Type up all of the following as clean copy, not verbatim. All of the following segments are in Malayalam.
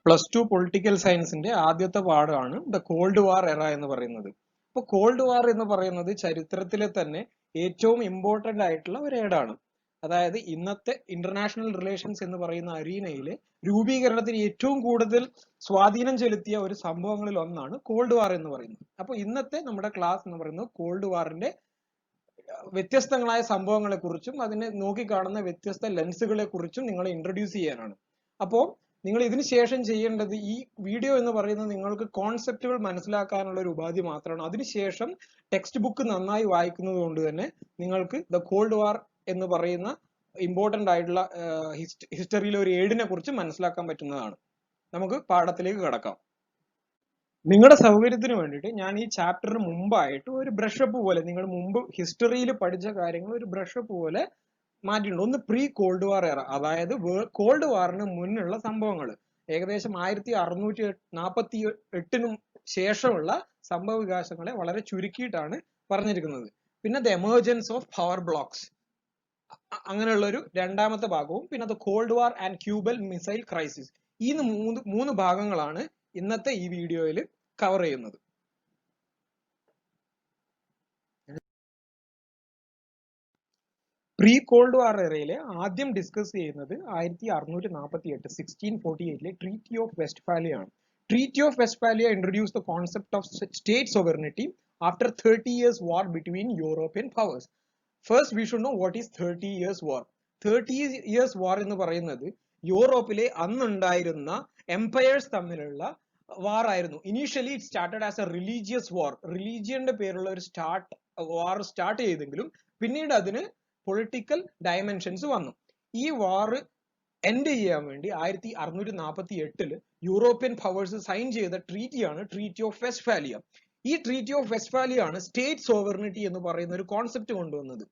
പ്ലസ് ടു പൊളിറ്റിക്കൽ സയൻസിന്റെ ആദ്യത്തെ പാഠമാണ് ദ കോൾഡ് വാർ എറ എന്ന് പറയുന്നത്. അപ്പോൾ കോൾഡ് വാർ എന്ന് പറയുന്നത് ചരിത്രത്തിലെ തന്നെ ഏറ്റവും ഇമ്പോർട്ടന്റ് ആയിട്ടുള്ള ഒരു ഏടാണ്. അതായത് ഇന്നത്തെ ഇന്റർനാഷണൽ റിലേഷൻസ് എന്ന് പറയുന്ന അരീനയിലെ രൂപീകരണത്തിന് ഏറ്റവും കൂടുതൽ സ്വാധീനം ചെലുത്തിയ ഒരു സംഭവങ്ങളിൽ ഒന്നാണ് കോൾഡ് വാർ എന്ന് പറയുന്നത്. അപ്പോൾ ഇന്നത്തെ നമ്മുടെ ക്ലാസ് എന്ന് പറയുന്നത് കോൾഡ് വാറിന്റെ വ്യത്യസ്തങ്ങളായ സംഭവങ്ങളെ കുറിച്ചും അതിനെ നോക്കിക്കാണുന്ന വ്യത്യസ്ത ലെൻസുകളെ കുറിച്ചും നിങ്ങളെ ഇൻട്രൊഡ്യൂസ് ചെയ്യാനാണ്. അപ്പോൾ നിങ്ങൾ ഇതിന് ശേഷം ചെയ്യേണ്ടത്, ഈ വീഡിയോ എന്ന് പറയുന്നത് നിങ്ങൾക്ക് കോൺസെപ്റ്റുകൾ മനസ്സിലാക്കാനുള്ള ഒരു ഉപാധി മാത്രമാണ്. അതിനുശേഷം ടെക്സ്റ്റ് ബുക്ക് നന്നായി വായിക്കുന്നത് കൊണ്ട് തന്നെ നിങ്ങൾക്ക് ദ കോൾഡ് വാർ എന്ന് പറയുന്ന ഇമ്പോർട്ടന്റ് ആയിട്ടുള്ള ഹിസ്റ്ററിയിലെ ഒരു ഏടിനെ കുറിച്ച് മനസ്സിലാക്കാൻ പറ്റുന്നതാണ്. നമുക്ക് പാഠത്തിലേക്ക് കടക്കാം. നിങ്ങളുടെ സൗകര്യത്തിന് വേണ്ടിയിട്ട് ഞാൻ ഈ ചാപ്റ്ററിന് മുമ്പായിട്ട് ഒരു ബ്രഷപ്പ് പോലെ, നിങ്ങൾ മുമ്പ് ഹിസ്റ്ററിയിൽ പഠിച്ച കാര്യങ്ങൾ ഒരു ബ്രഷപ്പ് പോലെ മാറ്റിയിട്ടുണ്ട്. ഒന്ന് പ്രീ കോൾഡ് വാർ എറ, അതായത് കോൾഡ് വാറിന് മുന്നുള്ള സംഭവങ്ങൾ, ഏകദേശം 1648 ശേഷമുള്ള സംഭവ വികാസങ്ങളെ വളരെ ചുരുക്കിയിട്ടാണ് പറഞ്ഞിരിക്കുന്നത്. പിന്നെ the emergence of power blocs, അങ്ങനെയുള്ള ഒരു രണ്ടാമത്തെ ഭാഗവും, പിന്നെ the cold war and Cuban missile crisis. ഈ മൂന്ന് ഭാഗങ്ങളാണ് ഇന്നത്തെ ഈ വീഡിയോയിൽ കവർ ചെയ്യുന്നത്. പ്രീ കോൾഡ് വാർ എറയിലെ ആദ്യം ഡിസ്കസ് ചെയ്യുന്നത് 1648 ട്രീറ്റി ഓഫ് വെസ്റ്റ്ഫാലിയ ആണ്. Treaty of Westphalia introduce the concept of state sovereignty after 30 years war between European powers. First we should know what is 30 years war. 30 years war എന്ന് പറയുന്നത് യൂറോപ്പിലെ അന്നുണ്ടായിരുന്ന എംപയേഴ്സ് തമ്മിലുള്ള വാർ ആയിരുന്നു. Initially it started as a religious war. റിലീജിയന്റെ പേരുള്ള ഒരു വാർ സ്റ്റാർട്ട് ചെയ്തെങ്കിലും പിന്നീട് അതിന് പൊളിറ്റിക്കൽ ഡയമെൻഷൻസ് വന്നു. ഈ വാർ എൻഡ് ചെയ്യാൻ വേണ്ടി 1648 യൂറോപ്യൻ പവേഴ്സ് സൈൻ ചെയ്ത ട്രീറ്റിയാണ് ട്രീറ്റി ഓഫ് വെസ്റ്റ്ഫാലിയ. ഈ ട്രീറ്റി ഓഫ് വെസ്റ്റ്ഫാലിയ ആണ് സ്റ്റേറ്റ് സോവറിനിറ്റി എന്ന് പറയുന്ന ഒരു കോൺസെപ്റ്റ് കൊണ്ടുവന്നത്.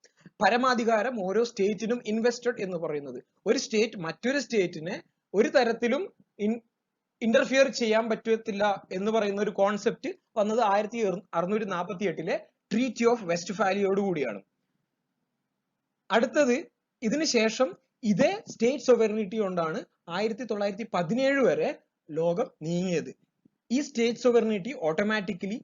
പരമാധികാരം ഓരോ സ്റ്റേറ്റിനും ഇൻവെസ്റ്റഡ് എന്ന് പറയുന്നത്. ഒരു സ്റ്റേറ്റ് മറ്റൊരു സ്റ്റേറ്റിനെ ഒരു തരത്തിലും ഇന്റർഫിയർ ചെയ്യാൻ പറ്റത്തില്ല എന്ന് പറയുന്ന ഒരു കോൺസെപ്റ്റ് വന്നത് 1648 ട്രീറ്റി ഓഫ് വെസ്റ്റ്ഫാലിയോട് കൂടിയാണ്. അടുത്തത്, ഇതിനുശേഷം ഇതേ സ്റ്റേറ്റ് സോവറിനിറ്റി കൊണ്ടാണ് 1917 വരെ ലോകം നീങ്ങിയത്. ഈ സ്റ്റേറ്റ് സോവറിനിറ്റി ഓട്ടോമാറ്റിക്കലി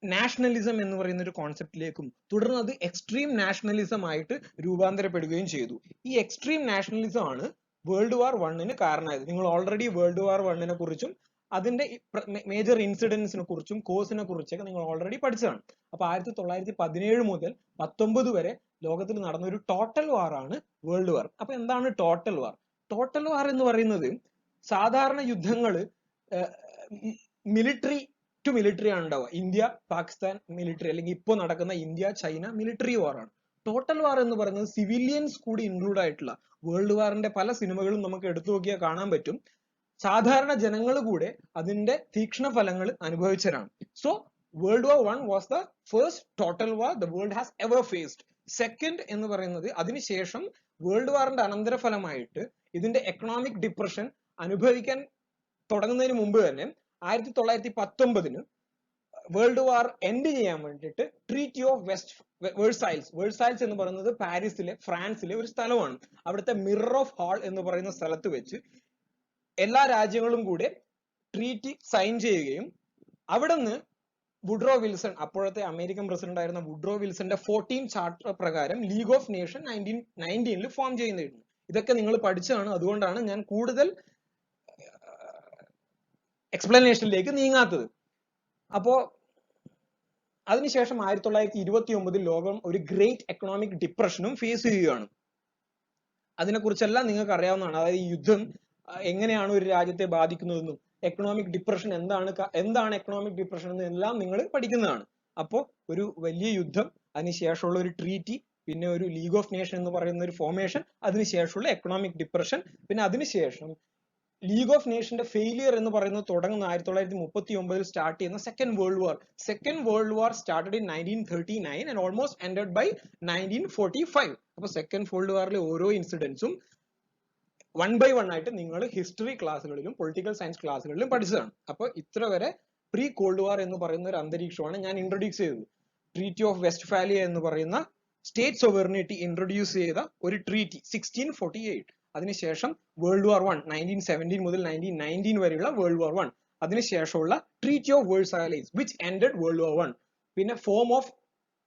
നാഷണലിസം എന്ന് പറയുന്ന ഒരു കോൺസെപ്റ്റിലേക്കും തുടർന്ന് അത് എക്സ്ട്രീം നാഷണലിസം ആയിട്ട് രൂപാന്തരപ്പെടുകയും ചെയ്തു. ഈ എക്സ്ട്രീം നാഷണലിസം ആണ് വേൾഡ് വാർ 1 കാരണമായത്. നിങ്ങൾ ഓൾറെഡി വേൾഡ് വാർ 1 കുറിച്ചും അതിന്റെ മേജർ ഇൻസിഡൻസിനെ കുറിച്ചും കോസിനെ കുറിച്ചൊക്കെ നിങ്ങൾ ഓൾറെഡി പഠിച്ചതാണ്. അപ്പൊ 1917 മുതൽ 19 വരെ ലോകത്തിൽ നടന്ന ഒരു ടോട്ടൽ വാർ ആണ് വേൾഡ് വാർ. അപ്പൊ എന്താണ് ടോട്ടൽ വാർ? ടോട്ടൽ വാർ എന്ന് പറയുന്നത് സാധാരണ യുദ്ധങ്ങള് മിലിറ്ററി ടു മിലിറ്ററി ആണ് ഉണ്ടാവുക. ഇന്ത്യ പാകിസ്ഥാൻ മിലിറ്ററി, അല്ലെങ്കിൽ ഇപ്പോൾ നടക്കുന്ന ഇന്ത്യ ചൈന മിലിറ്ററി വാർ ആണ്. ടോട്ടൽ വാർ എന്ന് പറയുന്നത് സിവിലിയൻസ് കൂടി ഇൻക്ലൂഡ് ആയിട്ടുള്ള, വേൾഡ് വാറിന്റെ പല സിനിമകളും നമുക്ക് എടുത്തു നോക്കിയാൽ കാണാൻ പറ്റും, സാധാരണ ജനങ്ങൾ കൂടെ അതിന്റെ തീക്ഷ്ണ ഫലങ്ങൾ അനുഭവിച്ചവരാണ്. So world war 1 was the first total war the world has ever faced. Second എന്ന് പറയുന്നത് അതിനുശേഷം വേൾഡ് വാറിന്റെ അനന്തരഫലമായിട്ട് ഇതിന്റെ എക്കണോമിക് ഡിപ്രഷൻ അനുഭവിക്കാൻ തുടങ്ങുന്നതിന് മുമ്പ് തന്നെ 1919 വേൾഡ് വാർ എൻഡ് ചെയ്യാൻ വേണ്ടിയിട്ട് ട്രീറ്റി ഓഫ് വേഴ്സൈൽസ് എന്ന് പറയുന്നത് പാരീസിലെ, ഫ്രാൻസിലെ ഒരു സ്ഥലമാണ്. അവിടുത്തെ മിറർ ഓഫ് ഹാൾ എന്ന് പറയുന്ന സ്ഥലത്ത് വെച്ച് എല്ലാ രാജ്യങ്ങളും കൂടെ ട്രീറ്റി സൈൻ ചെയ്യുകയും അവിടെ നിന്ന് വുഡ്രോ വിൽസൺ, അപ്പോഴത്തെ അമേരിക്കൻ പ്രസിഡന്റ് ആയിരുന്ന വുഡ്രോ വിൽസന്റെ 14 ചാർട്ടർ പ്രകാരം ലീഗ് ഓഫ് നേഷൻ 1919 ഫോം ചെയ്യുന്നതായിരുന്നു. ഇതൊക്കെ നിങ്ങൾ പഠിച്ചതാണ്, അതുകൊണ്ടാണ് ഞാൻ കൂടുതൽ എക്സ്പ്ലനേഷനിലേക്ക് നീങ്ങാത്തത്. അപ്പോ അതിനുശേഷം 1929 ലോകം ഒരു ഗ്രേറ്റ് എക്കണോമിക് ഡിപ്രഷനും ഫേസ് ചെയ്യുകയാണ്. അതിനെക്കുറിച്ചെല്ലാം നിങ്ങൾക്ക് അറിയാവുന്നതാണ്. അതായത് ഈ യുദ്ധം എങ്ങനെയാണ് ഒരു രാജ്യത്തെ ബാധിക്കുന്നതെന്നും എക്കണോമിക് ഡിപ്രഷൻ എന്താണ് എക്കണോമിക് ഡിപ്രഷൻ എന്നെല്ലാം നിങ്ങൾ പഠിക്കുന്നതാണ്. അപ്പോൾ ഒരു വലിയ യുദ്ധം, അതിനുശേഷമുള്ള ഒരു ട്രീറ്റി, പിന്നെ ഒരു ലീഗ് ഓഫ് നേഷൻ എന്ന് പറയുന്ന ഒരു ഫോർമേഷൻ, അതിനുശേഷമുള്ള എക്കണോമിക് ഡിപ്രഷൻ, പിന്നെ അതിനുശേഷം ലീഗ് ഓഫ് നേഷന്റെ ഫെയിലിയർ എന്ന് പറയുന്നത് തുടങ്ങുന്ന 1939 സ്റ്റാർട്ട് ചെയ്യുന്ന second world war. Second world war started in 1939 and almost ended by 1945. അപ്പൊ സെക്കൻഡ് വേൾഡ് വാറിലെ ഓരോ ഇൻസിഡൻസും 1 by 1 ആയിട്ട് നിങ്ങൾ ഹിസ്റ്ററി ക്ലാസ്സുകളിലും പൊളിറ്റിക്കൽ സയൻസ് ക്ലാസ്സുകളിലും പഠിച്ചതാണ്. അപ്പൊ ഇത്ര വരെ പ്രീ കോൾഡ് വാർ എന്ന് പറയുന്ന ഒരു അന്തരീക്ഷമാണ് ഞാൻ ഇൻട്രൊഡ്യൂസ് ചെയ്തത്. ട്രീറ്റി ഓഫ് വെസ്റ്റ്ഫാലിയ എന്ന് പറയുന്ന സ്റ്റേറ്റ് സോവറിനിറ്റി ഇൻട്രൊഡ്യൂസ് ചെയ്ത ഒരു ട്രീറ്റി 1648. അതിനുശേഷം വേൾഡ് വാർ 1 1917 മുതൽ 1919 വരെയുള്ള വേൾഡ് വാർ 1, അതിനുശേഷമുള്ള treaty of Versailles which ended world war 1, പിന്നെ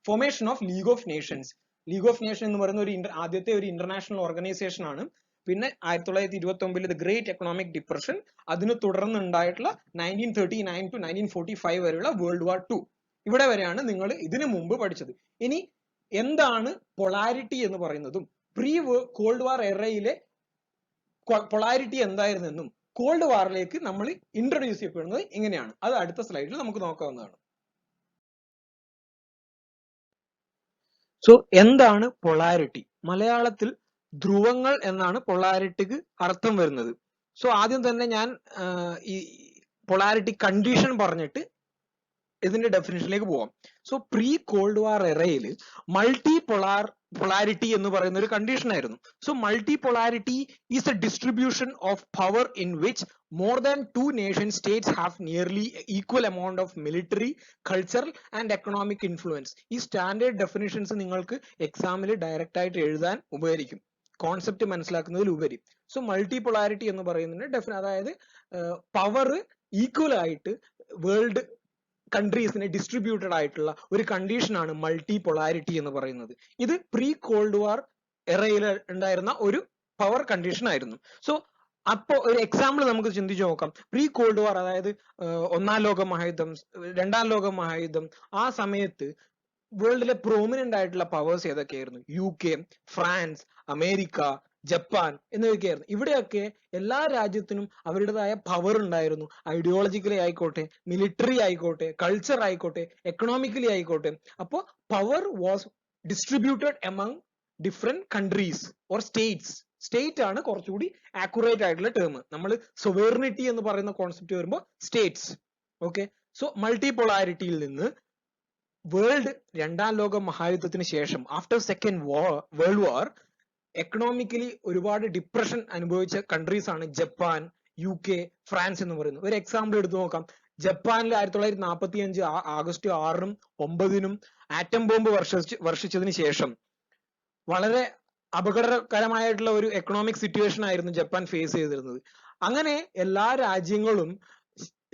formation of league of nations. League of nation എന്ന് പറയുന്ന ഒരു ആദ്യത്തെ ഒരു ഇന്റർനാഷണൽ ഓർഗനൈസേഷൻ ആണ്. പിന്നെ 1929 ദ ഗ്രേറ്റ് എക്കണോമിക് ഡിപ്രഷൻ, അതിന് തുടർന്ന് ഉണ്ടായിട്ടുള്ള 1939 ടു 1945 വരെയുള്ള വേൾഡ് വാർ 2. ഇവിടെ വരെയാണ് നിങ്ങൾ ഇതിനു മുമ്പ് പഠിച്ചത്. ഇനി എന്താണ് പൊളാരിറ്റി എന്ന് പറയുന്നതും പ്രീ കോൾഡ് വാർ എറയിലെ പൊളാരിറ്റി എന്തായിരുന്നെന്നും കോൾഡ് വാറിലേക്ക് നമ്മൾ ഇൻട്രൊഡ്യൂസ് ചെയ്യപ്പെടുന്നത് ഇങ്ങനെയാണ്. അത് അടുത്ത സ്ലൈഡിൽ നമുക്ക് നോക്കാവുന്നതാണ്. സോ എന്താണ് പൊളാരിറ്റി? മലയാളത്തിൽ ധ്രുവങ്ങൾ എന്നാണ് പൊളാരിറ്റിക്ക് അർത്ഥം വരുന്നത്. സോ ആദ്യം തന്നെ ഞാൻ ഈ പൊളാരിറ്റി കണ്ടീഷൻ പറഞ്ഞിട്ട് ഇതിന്റെ ഡെഫിനിഷനിലേക്ക് പോവാം. സോ പ്രീ കോൾഡ് വാർ എറയിൽ മൾട്ടി പൊളാരിറ്റി എന്ന് പറയുന്ന ഒരു കണ്ടീഷൻ ആയിരുന്നു. So multipolarity is a distribution of power in which more than two nation states have nearly equal amount of military, cultural and economic influence. ഈ സ്റ്റാൻഡേർഡ് ഡെഫിനിഷൻസ് നിങ്ങൾക്ക് എക്സാമിൽ ഡയറക്റ്റ് ആയിട്ട് എഴുതാൻ ഉപകരിക്കും, കോൺസെപ്റ്റ് മനസ്സിലാക്കുന്നതിൽ ഉപരി. സോ മൾട്ടി പൊളാരിറ്റി എന്ന് പറയുന്നതിന്റെ അതായത് പവർ ഈക്വൽ ആയിട്ട് വേൾഡ് കൺട്രീസിനെ ഡിസ്ട്രിബ്യൂട്ടഡ് ആയിട്ടുള്ള ഒരു കണ്ടീഷനാണ് മൾട്ടി പൊളാരിറ്റി എന്ന് പറയുന്നത്. ഇത് പ്രീ കോൾഡ് വാർ എറയിൽ ഉണ്ടായിരുന്ന ഒരു പവർ കണ്ടീഷൻ ആയിരുന്നു. സോ അപ്പോ ഒരു എക്സാമ്പിൾ നമുക്ക് ചിന്തിച്ചു നോക്കാം. പ്രീ കോൾഡ് വാർ, അതായത് ഒന്നാം ലോക മഹായുദ്ധം, രണ്ടാം ലോക മഹായുദ്ധം, ആ സമയത്ത് വേൾഡിലെ പ്രോമിനന്റ് ആയിട്ടുള്ള പവേഴ്സ് ഏതൊക്കെയായിരുന്നു? UK, ഫ്രാൻസ്, അമേരിക്ക, ജപ്പാൻ എന്നിവയൊക്കെയായിരുന്നു. ഇവിടെയൊക്കെ എല്ലാ രാജ്യത്തിനും അവരുടേതായ പവർ ഉണ്ടായിരുന്നു. ഐഡിയോളജിക്കലി ആയിക്കോട്ടെ, മിലിറ്ററി ആയിക്കോട്ടെ, കൾച്ചർ ആയിക്കോട്ടെ, എക്കണോമിക്കലി ആയിക്കോട്ടെ. അപ്പോ power was distributed among different countries or States. State ആണ് കുറച്ചുകൂടി ആക്യുറേറ്റ് ആയിട്ടുള്ള ടേം. നമ്മൾ സൊവേർണിറ്റി എന്ന് പറയുന്ന കോൺസെപ്റ്റ് വരുമ്പോൾ സ്റ്റേറ്റ്സ്. ഓക്കെ, സോ മൾട്ടി പൊളാരിറ്റിയിൽ നിന്ന് വേൾഡ് രണ്ടാം ലോക മഹായുദ്ധത്തിന് ശേഷം ആഫ്റ്റർ സെക്കൻഡ് വേൾഡ് വാർ എക്കണോമിക്കലി ഒരുപാട് ഡിപ്രഷൻ അനുഭവിച്ച കൺട്രീസ് ആണ് ജപ്പാൻ, UK, ഫ്രാൻസ് എന്ന് പറയുന്നത്. ഒരു എക്സാമ്പിൾ എടുത്തു നോക്കാം. ജപ്പാനിൽ 1945 ആഗസ്റ്റ് 6-നും 9-നും ആറ്റം ബോംബ് വർഷിച്ചതിന് ശേഷം വളരെ അപകടകരമായിട്ടുള്ള ഒരു എക്കണോമിക് സിറ്റുവേഷൻ ആയിരുന്നു ജപ്പാൻ ഫേസ് ചെയ്തിരുന്നത്. അങ്ങനെ എല്ലാ രാജ്യങ്ങളും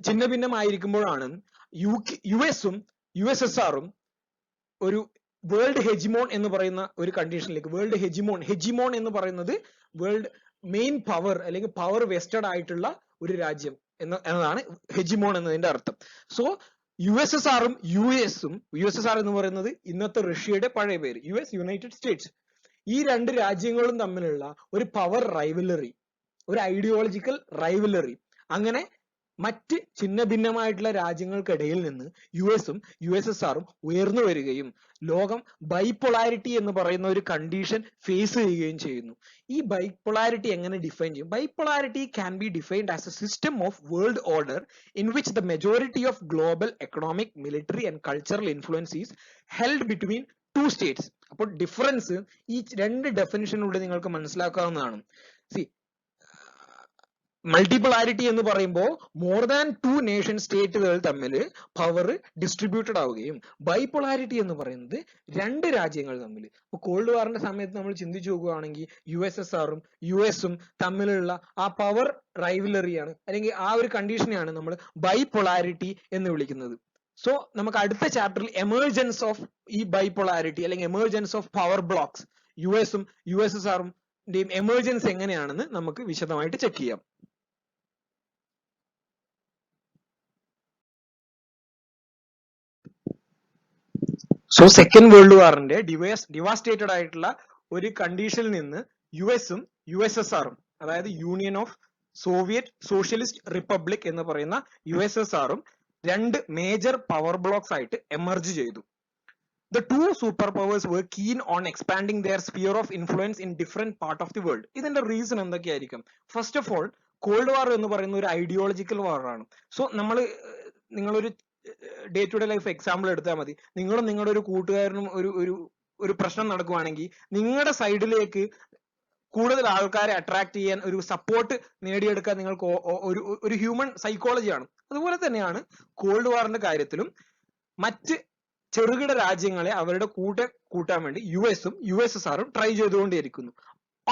ഛിന്ന ഭിന്നമായിരിക്കുമ്പോഴാണ് US-ഉം USSR-ഉം ഒരു വേൾഡ് ഹെജിമോൺ എന്ന് പറയുന്ന ഒരു കണ്ടീഷനിലേക്ക്, വേൾഡ് ഹെജിമോൺ എന്ന് പറയുന്നത് വേൾഡ് മെയിൻ പവർ അല്ലെങ്കിൽ പവർ വെസ്റ്റഡ് ആയിട്ടുള്ള ഒരു രാജ്യം എന്നതാണ് ഹെജിമോൺ എന്നതിന്റെ അർത്ഥം. സോ USSR-ഉം US-ഉം, USSR എന്ന് പറയുന്നത് ഇന്നത്തെ റഷ്യയുടെ പഴയ പേര്, US യുണൈറ്റഡ് സ്റ്റേറ്റ്സ്, ഈ രണ്ട് രാജ്യങ്ങളും തമ്മിലുള്ള ഒരു പവർ റൈവലറി, ഒരു ഐഡിയോളജിക്കൽ റൈവലറി, അങ്ങനെ മറ്റ് ഛിന്ന ഭിന്നമായിട്ടുള്ള രാജ്യങ്ങൾക്കിടയിൽ നിന്ന് US-ഉം USSR-ഉം ഉയർന്നു വരികയും ലോകം ബൈപൊളാരിറ്റി എന്ന് പറയുന്ന ഒരു കണ്ടീഷൻ ഫേസ് ചെയ്യുകയും ചെയ്യുന്നു. ഈ ബൈപൊളാരിറ്റി എങ്ങനെ ഡിഫൈൻ ചെയ്യും? Bipolarity can be defined as a system of world order in which the majority of global economic, military and cultural influence is held between two states. അപ്പോൾ ഡിഫറൻസ് ഈ രണ്ട് ഡെഫിനിഷനിലൂടെ നിങ്ങൾക്ക് മനസ്സിലാക്കാവുന്നതാണ്. സി, മൾട്ടിപ്പൊളാരിറ്റി എന്ന് പറയുമ്പോൾ മോർ ദാൻ ടു നേഷൻ സ്റ്റേറ്റുകൾ തമ്മിൽ പവർ ഡിസ്ട്രിബ്യൂട്ടഡ് ആവുകയും ബൈപൊളാരിറ്റി എന്ന് പറയുന്നത് രണ്ട് രാജ്യങ്ങൾ തമ്മിൽ. ഇപ്പോൾ കോൾഡ് വാറിന്റെ സമയത്ത് നമ്മൾ ചിന്തിച്ചു നോക്കുകയാണെങ്കിൽ USSR-ഉം US-ഉം തമ്മിലുള്ള ആ പവർ റൈവലറിയാണ്, അല്ലെങ്കിൽ ആ ഒരു കണ്ടീഷനെയാണ് നമ്മൾ ബൈപൊളാരിറ്റി എന്ന് വിളിക്കുന്നത്. സോ നമുക്ക് അടുത്ത ചാപ്റ്ററിൽ എമർജൻസ് ഓഫ് ഈ ബൈപൊളാരിറ്റി അല്ലെങ്കിൽ എമർജൻസ് ഓഫ് പവർ ബ്ലോക്സ്, US-ഉം USSR-ഉം എമർജൻസ് എങ്ങനെയാണെന്ന് നമുക്ക് വിശദമായിട്ട് ചെക്ക് ചെയ്യാം. സോ സെക്കൻഡ് വേൾഡ് വാറിന്റെ ഡിവാസ്റ്റേറ്റഡ് ആയിട്ടുള്ള ഒരു കണ്ടീഷനിൽ നിന്ന് US-ഉം USSR-ഉം, അതായത് Union of Soviet Socialist Republic എന്ന് പറയുന്ന USSR-ഉം രണ്ട് മേജർ പവർ ബ്ലോക്സ് ആയിട്ട് എമർജ് ചെയ്തു. The two superpowers were keen on expanding their sphere of influence in different part of the world. ഇതിന്റെ റീസൺ എന്തൊക്കെയായിരിക്കും? First of all, cold war എന്ന് പറയുന്ന ഒരു ഐഡിയോളജിക്കൽ വാർ ആണ്. സോ നിങ്ങളൊരു day to day life example എടുത്താൽ മതി. നിങ്ങളും നിങ്ങളുടെ ഒരു കൂട്ടുകാരനും ഒരു പ്രശ്നം നടക്കുവാണെങ്കിൽ നിങ്ങളുടെ സൈഡിലേക്ക് കൂടുതൽ ആൾക്കാരെ അട്രാക്ട് ചെയ്യാൻ, ഒരു സപ്പോർട്ട് നേടിയെടുക്കാൻ നിങ്ങൾക്ക് ഒരു ഹ്യൂമൻ സൈക്കോളജിയാണ്. അതുപോലെ തന്നെയാണ് കോൾഡ് വാറിന്റെ കാര്യത്തിലും മറ്റ് ചെറുകിട രാജ്യങ്ങളെ അവരുടെ കൂട്ടാൻ വേണ്ടി US-ഉം USSR-ഉം try ചെയ്തുകൊണ്ടേയിരിക്കുന്നു.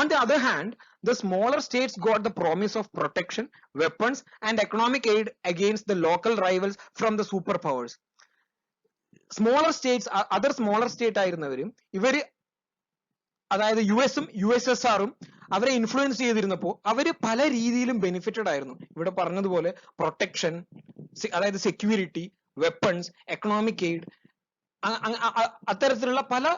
On the other hand, the smaller states got the promise of protection, weapons, and economic aid against the local rivals from the superpowers. Smaller states, other smaller state ആയിരുന്നവരും ഇവര്, അതായത് യുഎസും USSRും അവരെ ഇൻഫ്ലുവൻസ് ചെയ്തിരുന്നപ്പോൾ അവര് പല രീതിയിലും ബെനിഫിറ്റഡ് ആയിരുന്നു. ഇവിടെ പറഞ്ഞതുപോലെ പ്രൊട്ടക്ഷൻ, അതായത് സെക്യൂരിറ്റി, വെപ്പൺസ്, എക്കണോമിക് എയ്ഡ്, അത്തരത്തിലുള്ള പല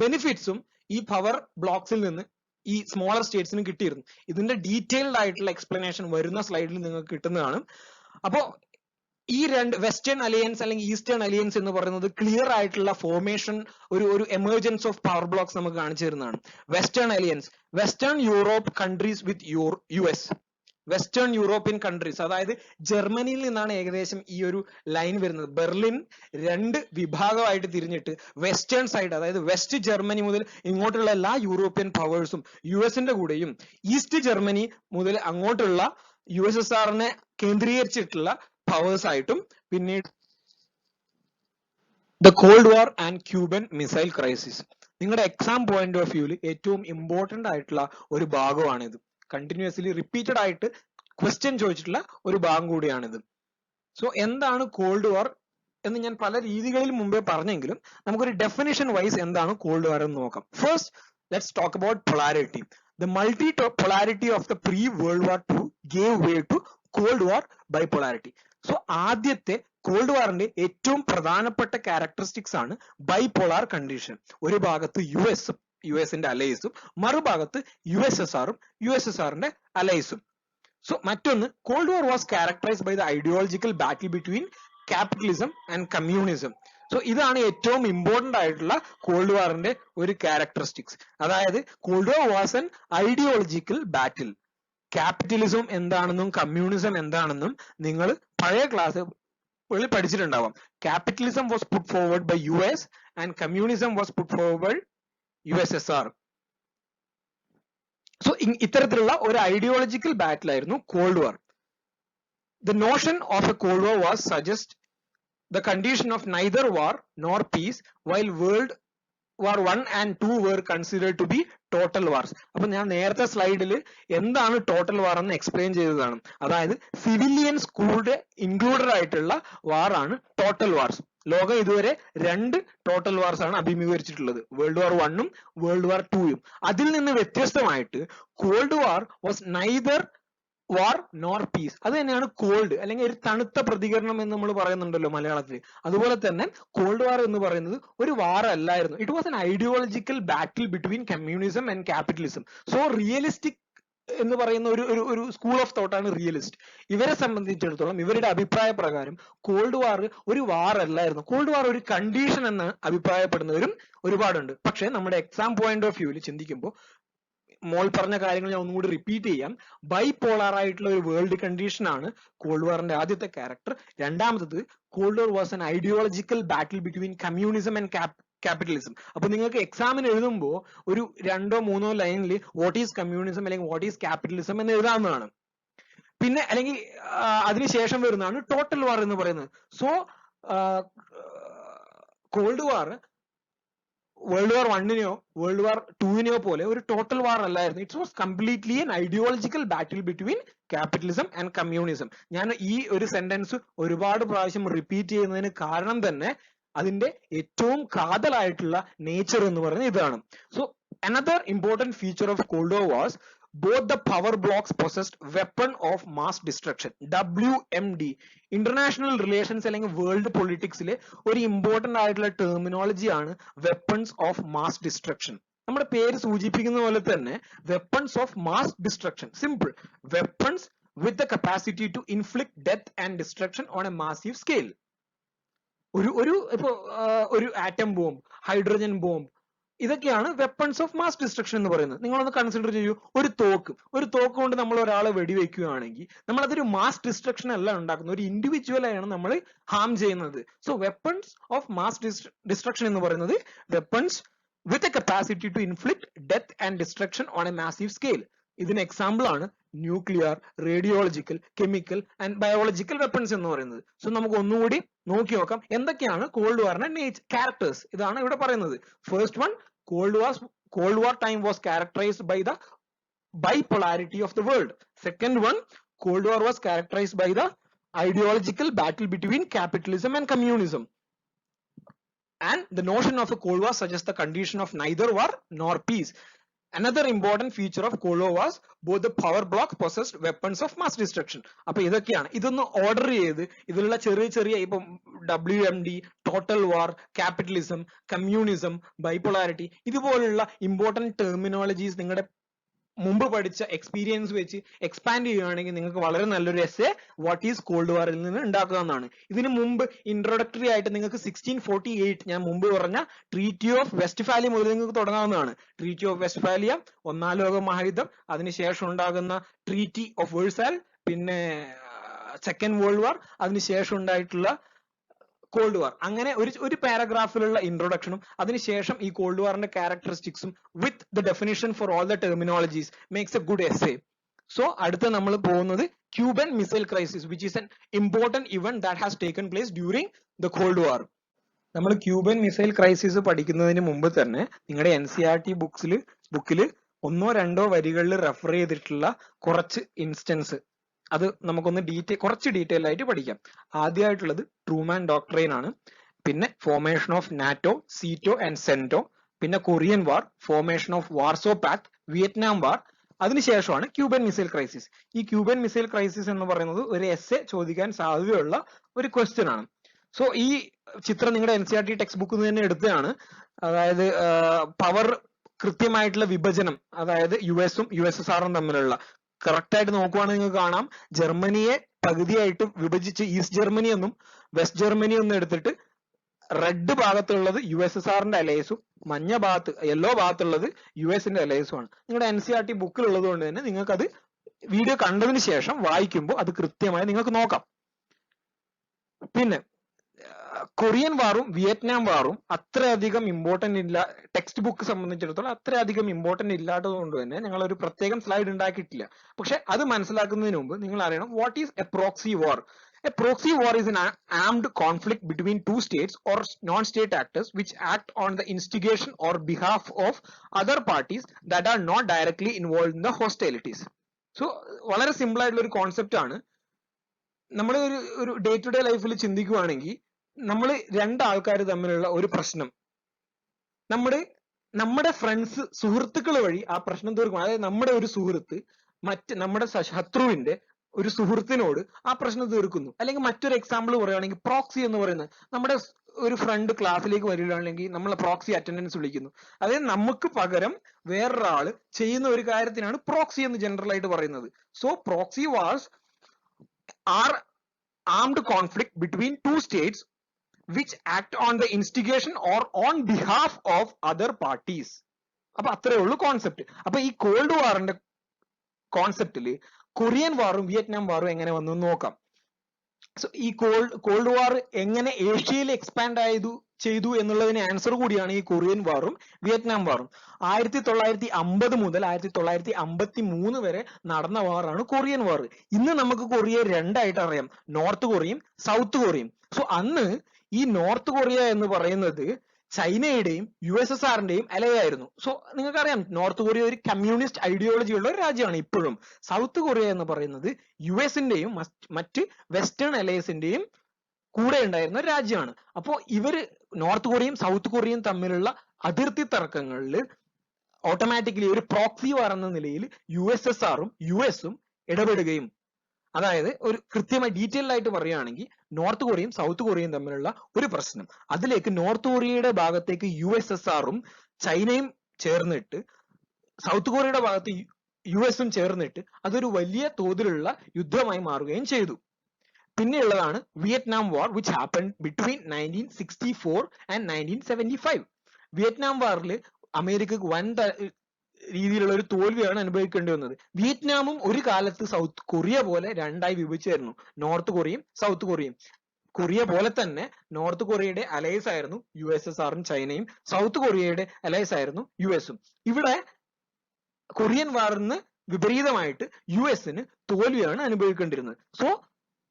ബെനിഫിറ്റ്സും ഈ പവർ ബ്ലോക്സിൽ നിന്ന് ഈ സ്മോളർ സ്റ്റേറ്റ്സിന് കിട്ടിയിരുന്നു. ഇതിന്റെ ഡീറ്റെയിൽഡ് ആയിട്ടുള്ള എക്സ്പ്ലനേഷൻ വരുന്ന സ്ലൈഡിൽ നിങ്ങൾക്ക് കിട്ടുന്നതാണ്. അപ്പോ ഈ രണ്ട് വെസ്റ്റേൺ അലയൻസ് അല്ലെങ്കിൽ ഈസ്റ്റേൺ അലയൻസ് എന്ന് പറയുന്നത് ക്ലിയർ ആയിട്ടുള്ള ഫോർമേഷൻ, ഒരു എമർജൻസ് ഓഫ് പവർ ബ്ലോക്സ് നമുക്ക് കാണിച്ചു തരുന്നതാണ്. Western alliance, western Europe countries വിത്ത് US, വെസ്റ്റേൺ യൂറോപ്യൻ കൺട്രീസ്, അതായത് ജർമ്മനിയിൽ നിന്നാണ് ഏകദേശം ഈ ഒരു ലൈൻ വരുന്നത്. ബെർലിൻ രണ്ട് വിഭാഗമായിട്ട് തിരിഞ്ഞിട്ട് വെസ്റ്റേൺ സൈഡ്, അതായത് വെസ്റ്റ് ജർമ്മനി മുതൽ ഇങ്ങോട്ടുള്ള എല്ലാ യൂറോപ്യൻ പവേഴ്സും യുഎസിന്റെ കൂടെയും, ഈസ്റ്റ് ജർമ്മനി മുതൽ അങ്ങോട്ടുള്ള USSRനെ കേന്ദ്രീകരിച്ചിട്ടുള്ള പവേഴ്സ് ആയിട്ടും, പിന്നീട് the cold war and Cuban missile crisis. നിങ്ങളുടെ എക്സാം പോയിന്റ് ഓഫ് വ്യൂവിൽ ഏറ്റവും ഇമ്പോർട്ടന്റ് ആയിട്ടുള്ള ഒരു ഭാഗമാണിത്. കണ്ടിന്യൂസ്ലി റിപ്പീറ്റഡ് ആയിട്ട് ക്വസ്റ്റ്യൻ ചോദിച്ചിട്ടുള്ള ഒരു ഭാഗം കൂടിയാണിത്. സോ എന്താണ് കോൾഡ് വാർ എന്ന് ഞാൻ പല രീതികളിൽ മുമ്പേ പറഞ്ഞെങ്കിലും നമുക്കൊരു ഡെഫിനിഷൻ വൈസ് എന്താണ് കോൾഡ് വാർ എന്ന് നോക്കാം. First let's talk about polarity. The multi-polarity of the pre-World War II gave way to Cold War bipolarity. So ആദ്യത്തെ കോൾഡ് വാറിന്റെ ഏറ്റവും പ്രധാനപ്പെട്ട ക്യാരക്ടറിസ്റ്റിക്സ് ആണ് ബൈപോളാർ കണ്ടീഷൻ. ഒരു ഭാഗത്ത് യുഎസിന്റെ അലൈസും മറുഭാഗത്ത് USSRും USSRന്റെ അലൈസും. സോ മറ്റൊന്ന്, cold war was characterised by the ideological battle between capitalism and communism. So ഇതാണ് ഏറ്റവും ഇമ്പോർട്ടന്റ് ആയിട്ടുള്ള കോൾഡ് വാറിന്റെ ഒരു ക്യാരക്ടറിസ്റ്റിക്സ്. അതായത് cold war was an ideological battle. Capitalism എന്താണെന്നും കമ്മ്യൂണിസം എന്താണെന്നും നിങ്ങൾ പഴയ ക്ലാസ്സുകളിൽ പഠിച്ചിട്ടുണ്ടാവാം. Capitalism was put forward by US and communism was put forward by USSR. So ഇത്തരത്തിലുള്ള ഒരു ഐഡിയോളജിക്കൽ ബാറ്റിൽ ആയിരുന്നു cold war. The notion of a Cold War was suggest the condition of neither war nor peace, while World War I and II were considered to be total wars. അപ്പൊ ഞാൻ നേരത്തെ സ്ലൈഡിൽ എന്താണ് ടോട്ടൽ വാർ എന്ന് എക്സ്പ്ലെയിൻ ചെയ്തതാണ്. അതായത് സിവിലിയൻസ് കൂടെ ഇൻക്ലൂഡഡ് ആയിട്ടുള്ള വാർ ആണ് ടോട്ടൽ വാർസ്. ലോകം ഇതുവരെ രണ്ട് ടോട്ടൽ വാർസ് ആണ് അഭിമുഖീകരിച്ചിട്ടുള്ളത്, വേൾഡ് വാർ 1ഉം വേൾഡ് വാർ 2ഉം. അതിൽ നിന്ന് വ്യത്യസ്തമായിട്ട് cold war was neither war nor peace. അത് തന്നെയാണ് കോൾഡ്, അല്ലെങ്കിൽ ഒരു തണുത്ത പ്രതികരണം എന്ന് നമ്മൾ പറയുന്നുണ്ടല്ലോ മലയാളത്തിൽ. അതുപോലെ തന്നെ കോൾഡ് വാർ എന്ന് പറയുന്നത് ഒരു വാർ അല്ലായിരുന്നു. It was an ideological battle between communism and capitalism. So realistic എന്ന് പറയുന്ന ഒരു സ്കൂൾ ഓഫ് തോട്ടാണ് റിയലിസ്റ്റ്. ഇവരെ സംബന്ധിച്ചിടത്തോളം ഇവരുടെ അഭിപ്രായ പ്രകാരം കോൾഡ് വാർ ഒരു വാർ അല്ലായിരുന്നു, കോൾഡ് വാർ ഒരു കണ്ടീഷൻ എന്ന് അഭിപ്രായപ്പെടുന്നവരും ഒരുപാടുണ്ട്. പക്ഷെ നമ്മുടെ എക്സാം പോയിന്റ് ഓഫ് വ്യൂവിൽ ചിന്തിക്കുമ്പോൾ മോൾ പറഞ്ഞ കാര്യങ്ങൾ ഞാൻ ഒന്നുകൂടി റിപ്പീറ്റ് ചെയ്യാം. ബൈപോളാർ ആയിട്ടുള്ള ഒരു വേൾഡ് കണ്ടീഷൻ ആണ് കോൾഡ് വാറിന്റെ ആദ്യത്തെ ക്യാരക്ടർ. രണ്ടാമത്തത്, called war was an ideological battle between communism and capitalism. അപ്പൊ നിങ്ങൾക്ക് എക്സാമിന് എഴുതുമ്പോൾ ഒരു 2-3 ലൈനിൽ വാട്ട് ഈസ് കമ്മ്യൂണിസം അല്ലെങ്കിൽ വാട്ട് ഈസ് ക്യാപിറ്റലിസം എന്ന് എഴുതാവുന്നതാണ്. പിന്നെ അല്ലെങ്കിൽ അതിനുശേഷം വരുന്നതാണ് ടോട്ടൽ വാർ എന്ന് പറയുന്നത്. So cold war world war 1നെയോ വേൾഡ് വാർ 2നെയോ പോലെ ഒരു ടോട്ടൽ വാർ അല്ലായിരുന്നു. It's was completely an ideological battle between capitalism and communism. ഞാൻ ഈ ഒരു സെന്റൻസ് ഒരുപാട് പ്രാവശ്യം റിപ്പീറ്റ് ചെയ്യുന്നതിന് കാരണം തന്നെ അതിന്റെ ഏറ്റവും കാതലായിട്ടുള്ള നേച്ചർ എന്ന് പറയുന്നത് ഇതാണ്. So another important feature of called war was both the power blocks possessed weapon of mass destruction, WMD. International relations അല്ലെങ്കിൽ വേൾഡ് പൊളിറ്റിക്സിലെ ഒരു ഇമ്പോർട്ടന്റ് ആയിട്ടുള്ള ടെർമിനോളജി ആണ് വെപ്പൺസ് ഓഫ് മാസ് ഡിസ്ട്രക്ഷൻ. നമ്മുടെ പേര് സൂചിപ്പിക്കുന്ന പോലെ തന്നെ weapons of mass destruction, simple, weapons with the capacity to inflict death and destruction on a massive scale. ഒരു ആറ്റം ബോംബ്, ഹൈഡ്രജൻ ബോംബ്, ഇതൊക്കെയാണ് വെപ്പൺസ് ഓഫ് മാസ് ഡിസ്ട്രക്ഷൻ എന്ന് പറയുന്നത്. നിങ്ങളൊന്ന് കൺസിഡർ ചെയ്യൂ, ഒരു തോക്ക് കൊണ്ട് നമ്മൾ ഒരാളെ വെടിവെക്കുകയാണെങ്കിൽ നമ്മൾ അതൊരു മാസ് ഡിസ്ട്രക്ഷൻ അല്ല ഉണ്ടാക്കുന്നത്, ഒരു ഇൻഡിവിജ്വലാണ് നമ്മൾ ഹാം ചെയ്യുന്നത്. So weapons of mass destruction എന്ന് പറയുന്നത് weapons with a capacity to inflict death and destruction on a massive scale. ഇതിന് എക്സാമ്പിൾ ആണ് nuclear, radiological, chemical and biological weapons എന്ന് പറയുന്നത്. സോ നമുക്ക് ഒന്നുകൂടി നോക്കി നോക്കാം എന്തൊക്കെയാണ് കോൾഡ് വാറിന്റെ ക്യാരക്ടേഴ്സ്. ഇതാണ് ഇവിടെ പറയുന്നത്. First one, cold war time was characterised by the bipolarity of the world. Second one, Cold War was characterized by the ideological battle between capitalism and communism. And the notion of a Cold War suggests the condition of neither war nor peace. Another important feature of Cold War was both the power bloc possessed weapons of mass destruction. അപ്പൊ ഇതൊക്കെയാണ്. ഇതൊന്ന് ഓർഡർ ചെയ്ത് ഇതിലുള്ള ചെറിയ ചെറിയ ഇപ്പം WMD, ടോട്ടൽ വാർ, ക്യാപിറ്റലിസം, കമ്മ്യൂണിസം, ബൈപോളാരിറ്റി ഇതുപോലുള്ള ഇമ്പോർട്ടന്റ് ടെർമിനോളജീസ് നിങ്ങളുടെ മുമ്പ് പഠിച്ച എക്സ്പീരിയൻസ് വെച്ച് എക്സ്പാൻഡ് ചെയ്യുകയാണെങ്കിൽ നിങ്ങൾക്ക് വളരെ നല്ലൊരു എസ്സേ വാട്ട് ഈസ് കോൾഡ് വാറിൽ നിന്ന് ഉണ്ടാക്കാവുന്നതാണ്. ഇതിനു മുമ്പ് ഇൻട്രോഡക്ടറി ആയിട്ട് നിങ്ങൾക്ക് 1648 ഞാൻ മുമ്പ് പറഞ്ഞ ട്രീറ്റി ഓഫ് വെസ്റ്റ്ഫാലിയ മുതൽ നിങ്ങൾക്ക് തുടങ്ങാവുന്നതാണ്. ട്രീറ്റി ഓഫ് വെസ്റ്റ്ഫാലിയ, ഒന്നാം ലോക മഹായുദ്ധം, അതിനുശേഷം ഉണ്ടാകുന്ന ട്രീറ്റി ഓഫ് വേഴ്സാൽ, പിന്നെ സെക്കൻഡ് വേൾഡ് വാർ, അതിനുശേഷം ഉണ്ടായിട്ടുള്ള കോൾഡ് വാർ, അങ്ങനെ ഒരു പാരഗ്രാഫിലുള്ള ഇൻട്രൊഡക്ഷനും അതിനുശേഷം ഈ കോൾഡ് വാറിന്റെ ക്യാരക്ടറിസ്റ്റിക്സും with the definition for all the terminologies makes a good essay. So അടുത്ത നമ്മൾ പോകുന്നത് Cuban missile crisis which is an important event that has taken place during the cold war. നമ്മൾ ക്യൂബൻ മിസൈൽ ക്രൈസിസ് പഠിക്കുന്നതിന് മുമ്പ് തന്നെ നിങ്ങളുടെ NCERT ബുക്കിൽ ഒന്നോ രണ്ടോ വരികളിൽ റെഫർ ചെയ്തിട്ടുള്ള കുറച്ച് ഇൻസ്റ്റൻസ് അത് നമുക്കൊന്ന് കുറച്ച് ഡീറ്റെയിൽ ആയിട്ട് പഠിക്കാം. ആദ്യമായിട്ടുള്ളത് ട്രൂമാൻ ഡോക്ട്രൈൻ ആണ്, പിന്നെ formation of NATO, SEATO and CENTO, പിന്നെ Korean war, formation of Warsaw pact, Vietnam war, അതിനുശേഷമാണ് ക്യൂബൻ മിസൈൽ ക്രൈസിസ്. ഈ ക്യൂബൻ മിസൈൽ ക്രൈസിസ് എന്ന് പറയുന്നത് ഒരു എസ്സേ ചോദിക്കാൻ സാധ്യതയുള്ള ഒരു ക്വസ്റ്റ്യൻ ആണ്. സോ ഈ ചിത്രം നിങ്ങളുടെ NCERT ടെക്സ്റ്റ് ബുക്കിൽ നിന്ന് തന്നെ എടുത്തതാണ്. അതായത് പവർ കൃത്യമായിട്ടുള്ള വിഭജനം, അതായത് US-ഉം USSR-ഉം തമ്മിലുള്ള കറക്റ്റ് ആയിട്ട് നോക്കുവാണെങ്കിൽ നിങ്ങൾക്ക് കാണാം ജർമ്മനിയെ പകുതിയായിട്ട് വിഭജിച്ച് ഈസ്റ്റ് ജർമ്മനി എന്നും വെസ്റ്റ് ജർമ്മനി എന്നും എടുത്തിട്ട് റെഡ് ഭാഗത്തുള്ളത് USSR-ന്റെ അലയൻസും യെല്ലോ ഭാഗത്തുള്ളത് US-ന്റെ അലയൻസും ആണ്. നിങ്ങളുടെ NCERT ബുക്കിൽ ഉള്ളത് കൊണ്ട് തന്നെ നിങ്ങൾക്ക് അത് വീഡിയോ കണ്ടതിന് ശേഷം വായിക്കുമ്പോൾ അത് കൃത്യമായി നിങ്ങൾക്ക് നോക്കാം. പിന്നെ കൊറിയൻ വാറും വിയറ്റ്നാം വാറും അത്രയധികം ഇമ്പോർട്ടന്റ് ഇല്ല, ടെക്സ്റ്റ് ബുക്ക് സംബന്ധിച്ചിടത്തോളം അത്രയധികം ഇമ്പോർട്ടന്റ് ഇല്ലാത്തത് കൊണ്ട് തന്നെ ഞങ്ങൾ ഒരു പ്രത്യേകം സ്ലൈഡ് ഉണ്ടാക്കിയിട്ടില്ല. പക്ഷെ അത് മനസ്സിലാക്കുന്നതിന് മുമ്പ് നിങ്ങൾ അറിയണം what is A proxy war. A proxy war is an armed conflict between two states or non-state actors which act on the instigation or behalf of other parties that are not directly involved in the hostilities. So വളരെ സിമ്പിൾ ആയിട്ടുള്ള ഒരു കോൺസെപ്റ്റ് ആണ്. നമ്മൾ ഒരു ഡേ ടു ഡേ ലൈഫിൽ ചിന്തിക്കുകയാണെങ്കിൽ നമ്മൾ രണ്ടാൾക്കാർ തമ്മിലുള്ള ഒരു പ്രശ്നം നമ്മുടെ ഫ്രണ്ട്സ്, സുഹൃത്തുക്കൾ വഴി ആ പ്രശ്നം തീർക്കും. അതായത് നമ്മുടെ ഒരു സുഹൃത്ത് നമ്മുടെ ശത്രുവിന്റെ ഒരു സുഹൃത്തിനോട് ആ പ്രശ്നം തീർക്കുന്നു. അല്ലെങ്കിൽ മറ്റൊരു എക്സാമ്പിൾ പറയുകയാണെങ്കിൽ പ്രോക്സി എന്ന് പറയുന്നത്, നമ്മുടെ ഒരു ഫ്രണ്ട് ക്ലാസ്സിലേക്ക് വരികയാണെങ്കിൽ നമ്മൾ പ്രോക്സി അറ്റൻഡൻസ് വിളിക്കുന്നു. അതായത് നമുക്ക് പകരം വേറൊരാള് ചെയ്യുന്ന ഒരു കാര്യത്തിനാണ് പ്രോക്സി എന്ന് ജനറൽ ആയിട്ട് പറയുന്നത്. So proxy wars are armed conflict between two states which act on the instigation or on behalf of other parties. അപ്പൊ അത്രേ ഉള്ളൂ കോൺസെപ്റ്റ്. അപ്പൊ ഈ കോൾഡ് വാറിന്റെ കോൺസെപ്റ്റില് കൊറിയൻ വാറും വിയറ്റ്നാം വാറും എങ്ങനെ വന്നു നോക്കാം. സോ ഈ കോൾഡ് വാർ എങ്ങനെ ഏഷ്യയിൽ എക്സ്പാൻഡ് ചെയ്തു എന്നുള്ളതിന് ആൻസർ കൂടിയാണ് ഈ കൊറിയൻ വാറും വിയറ്റ്നാം വാറും. 1950 മുതൽ 1953 വരെ നടന്ന വാറാണ് കൊറിയൻ വാർ. ഇന്ന് നമുക്ക് കൊറിയ രണ്ടായിട്ട് അറിയാം, നോർത്ത് കൊറിയയും സൗത്ത് കൊറിയയും. സോ അന്ന് ഈ നോർത്ത് കൊറിയ എന്ന് പറയുന്നത് ചൈനയുടെയും USSR-ന്റെയും അലയായിരുന്നു. സോ നിങ്ങൾക്കറിയാം നോർത്ത് കൊറിയ ഒരു കമ്മ്യൂണിസ്റ്റ് ഐഡിയോളജി ഉള്ള ഒരു രാജ്യമാണ് ഇപ്പോഴും. സൗത്ത് കൊറിയ എന്ന് പറയുന്നത് US-ന്റെയും മറ്റ് വെസ്റ്റേൺ അലയൻസിന്റെയും കൂടെ ഉണ്ടായിരുന്ന ഒരു രാജ്യമാണ്. അപ്പോൾ ഇവര് നോർത്ത് കൊറിയയും സൗത്ത് കൊറിയയും തമ്മിലുള്ള അതിർത്തി തർക്കങ്ങളിൽ ഓട്ടോമാറ്റിക്കലി ഒരു പ്രോക്സി വാർ എന്ന നിലയിൽ USSR-ഉം US-ഉം ഇടപെടുകയും, അതായത് ഒരു കൃത്യമായി ഡീറ്റെയിൽ ആയിട്ട് പറയുകയാണെങ്കിൽ നോർത്ത് കൊറിയയും സൗത്ത് കൊറിയയും തമ്മിലുള്ള ഒരു പ്രശ്നം, അതിലേക്ക് നോർത്ത് കൊറിയയുടെ ഭാഗത്തേക്ക് USSR-ഉം ചൈനയും ചേർന്നിട്ട് സൗത്ത് കൊറിയയുടെ ഭാഗത്ത് US-ഉം ചേർന്നിട്ട് അതൊരു വലിയ തോതിലുള്ള യുദ്ധമായി മാറുകയും ചെയ്തു. പിന്നെയുള്ളതാണ് Vietnam war which happened between 1964 and 1975. Vietnam വാറിൽ അമേരിക്കക്ക് വൻ രീതിയിലുള്ള ഒരു തോൽവിയാണ് അനുഭവിക്കേണ്ടി വന്നത്. വിയറ്റ്നാമും ഒരു കാലത്ത് സൗത്ത് കൊറിയ പോലെ രണ്ടായി വിഭജിച്ചായിരുന്നു, നോർത്ത് കൊറിയയും സൗത്ത് കൊറിയയും. കൊറിയ പോലെ തന്നെ നോർത്ത് കൊറിയയുടെ അലയൻസ് ആയിരുന്നു USSR-ഉം ചൈനയും, സൗത്ത് കൊറിയയുടെ അലയൻസ് ആയിരുന്നു US-ഉം. ഇവിടെ കൊറിയൻ വാറിന് വിപരീതമായിട്ട് US-ന് തോൽവിയാണ് അനുഭവിക്കേണ്ടിരുന്നത്. സോ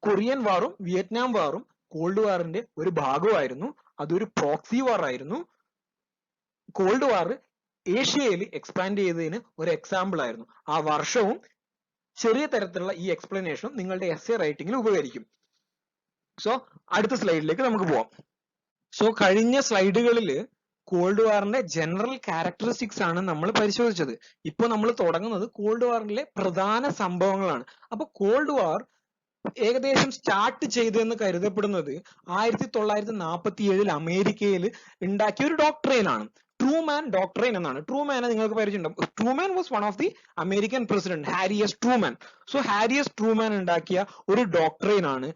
കൊറിയൻ വാറും വിയറ്റ്നാം വാറും കോൾഡ് വാറിന്റെ ഒരു ഭാഗമായിരുന്നു. അതൊരു പ്രോക്സി വാർ ആയിരുന്നു. കോൾഡ് വാർ ഏഷ്യയിൽ എക്സ്പാൻഡ് ചെയ്തതിന് ഒരു എക്സാമ്പിൾ ആയിരുന്നു. ആ വർഷവും ചെറിയ തരത്തിലുള്ള ഈ എക്സ്പ്ലനേഷനും നിങ്ങളുടെ essay റൈറ്റിംഗിൽ ഉപകരിക്കും. സോ അടുത്ത സ്ലൈഡിലേക്ക് നമുക്ക് പോവാം. സോ കഴിഞ്ഞ സ്ലൈഡുകളിൽ കോൾഡ് വാറിന്റെ ജനറൽ ക്യാരക്ടറിസ്റ്റിക്സ് ആണ് നമ്മൾ പരിശോധിച്ചത്. ഇപ്പോൾ നമ്മൾ തുടങ്ങുന്നത് കോൾഡ് വാറിലെ പ്രധാന സംഭവങ്ങളാണ്. അപ്പൊ കോൾഡ് വാർ ഏകദേശം സ്റ്റാർട്ട് ചെയ്തെന്ന് കരുതപ്പെടുന്നത് 1947 അമേരിക്കയിൽ ഉണ്ടാക്കിയ ഒരു ഡോക്ട്രൈൻ ആണ്. ട്രൂമാൻ ഡോക്ട്രൈൻ എന്നാണ്. ട്രൂമാനെ നിങ്ങൾക്ക് പരിചയമുണ്ടാവും. Truman was one of the American president Harry S Truman. So Harry S Truman ഉണ്ടാക്കിയ ഒരു ഡോക്ട്രൈൻ ആണ്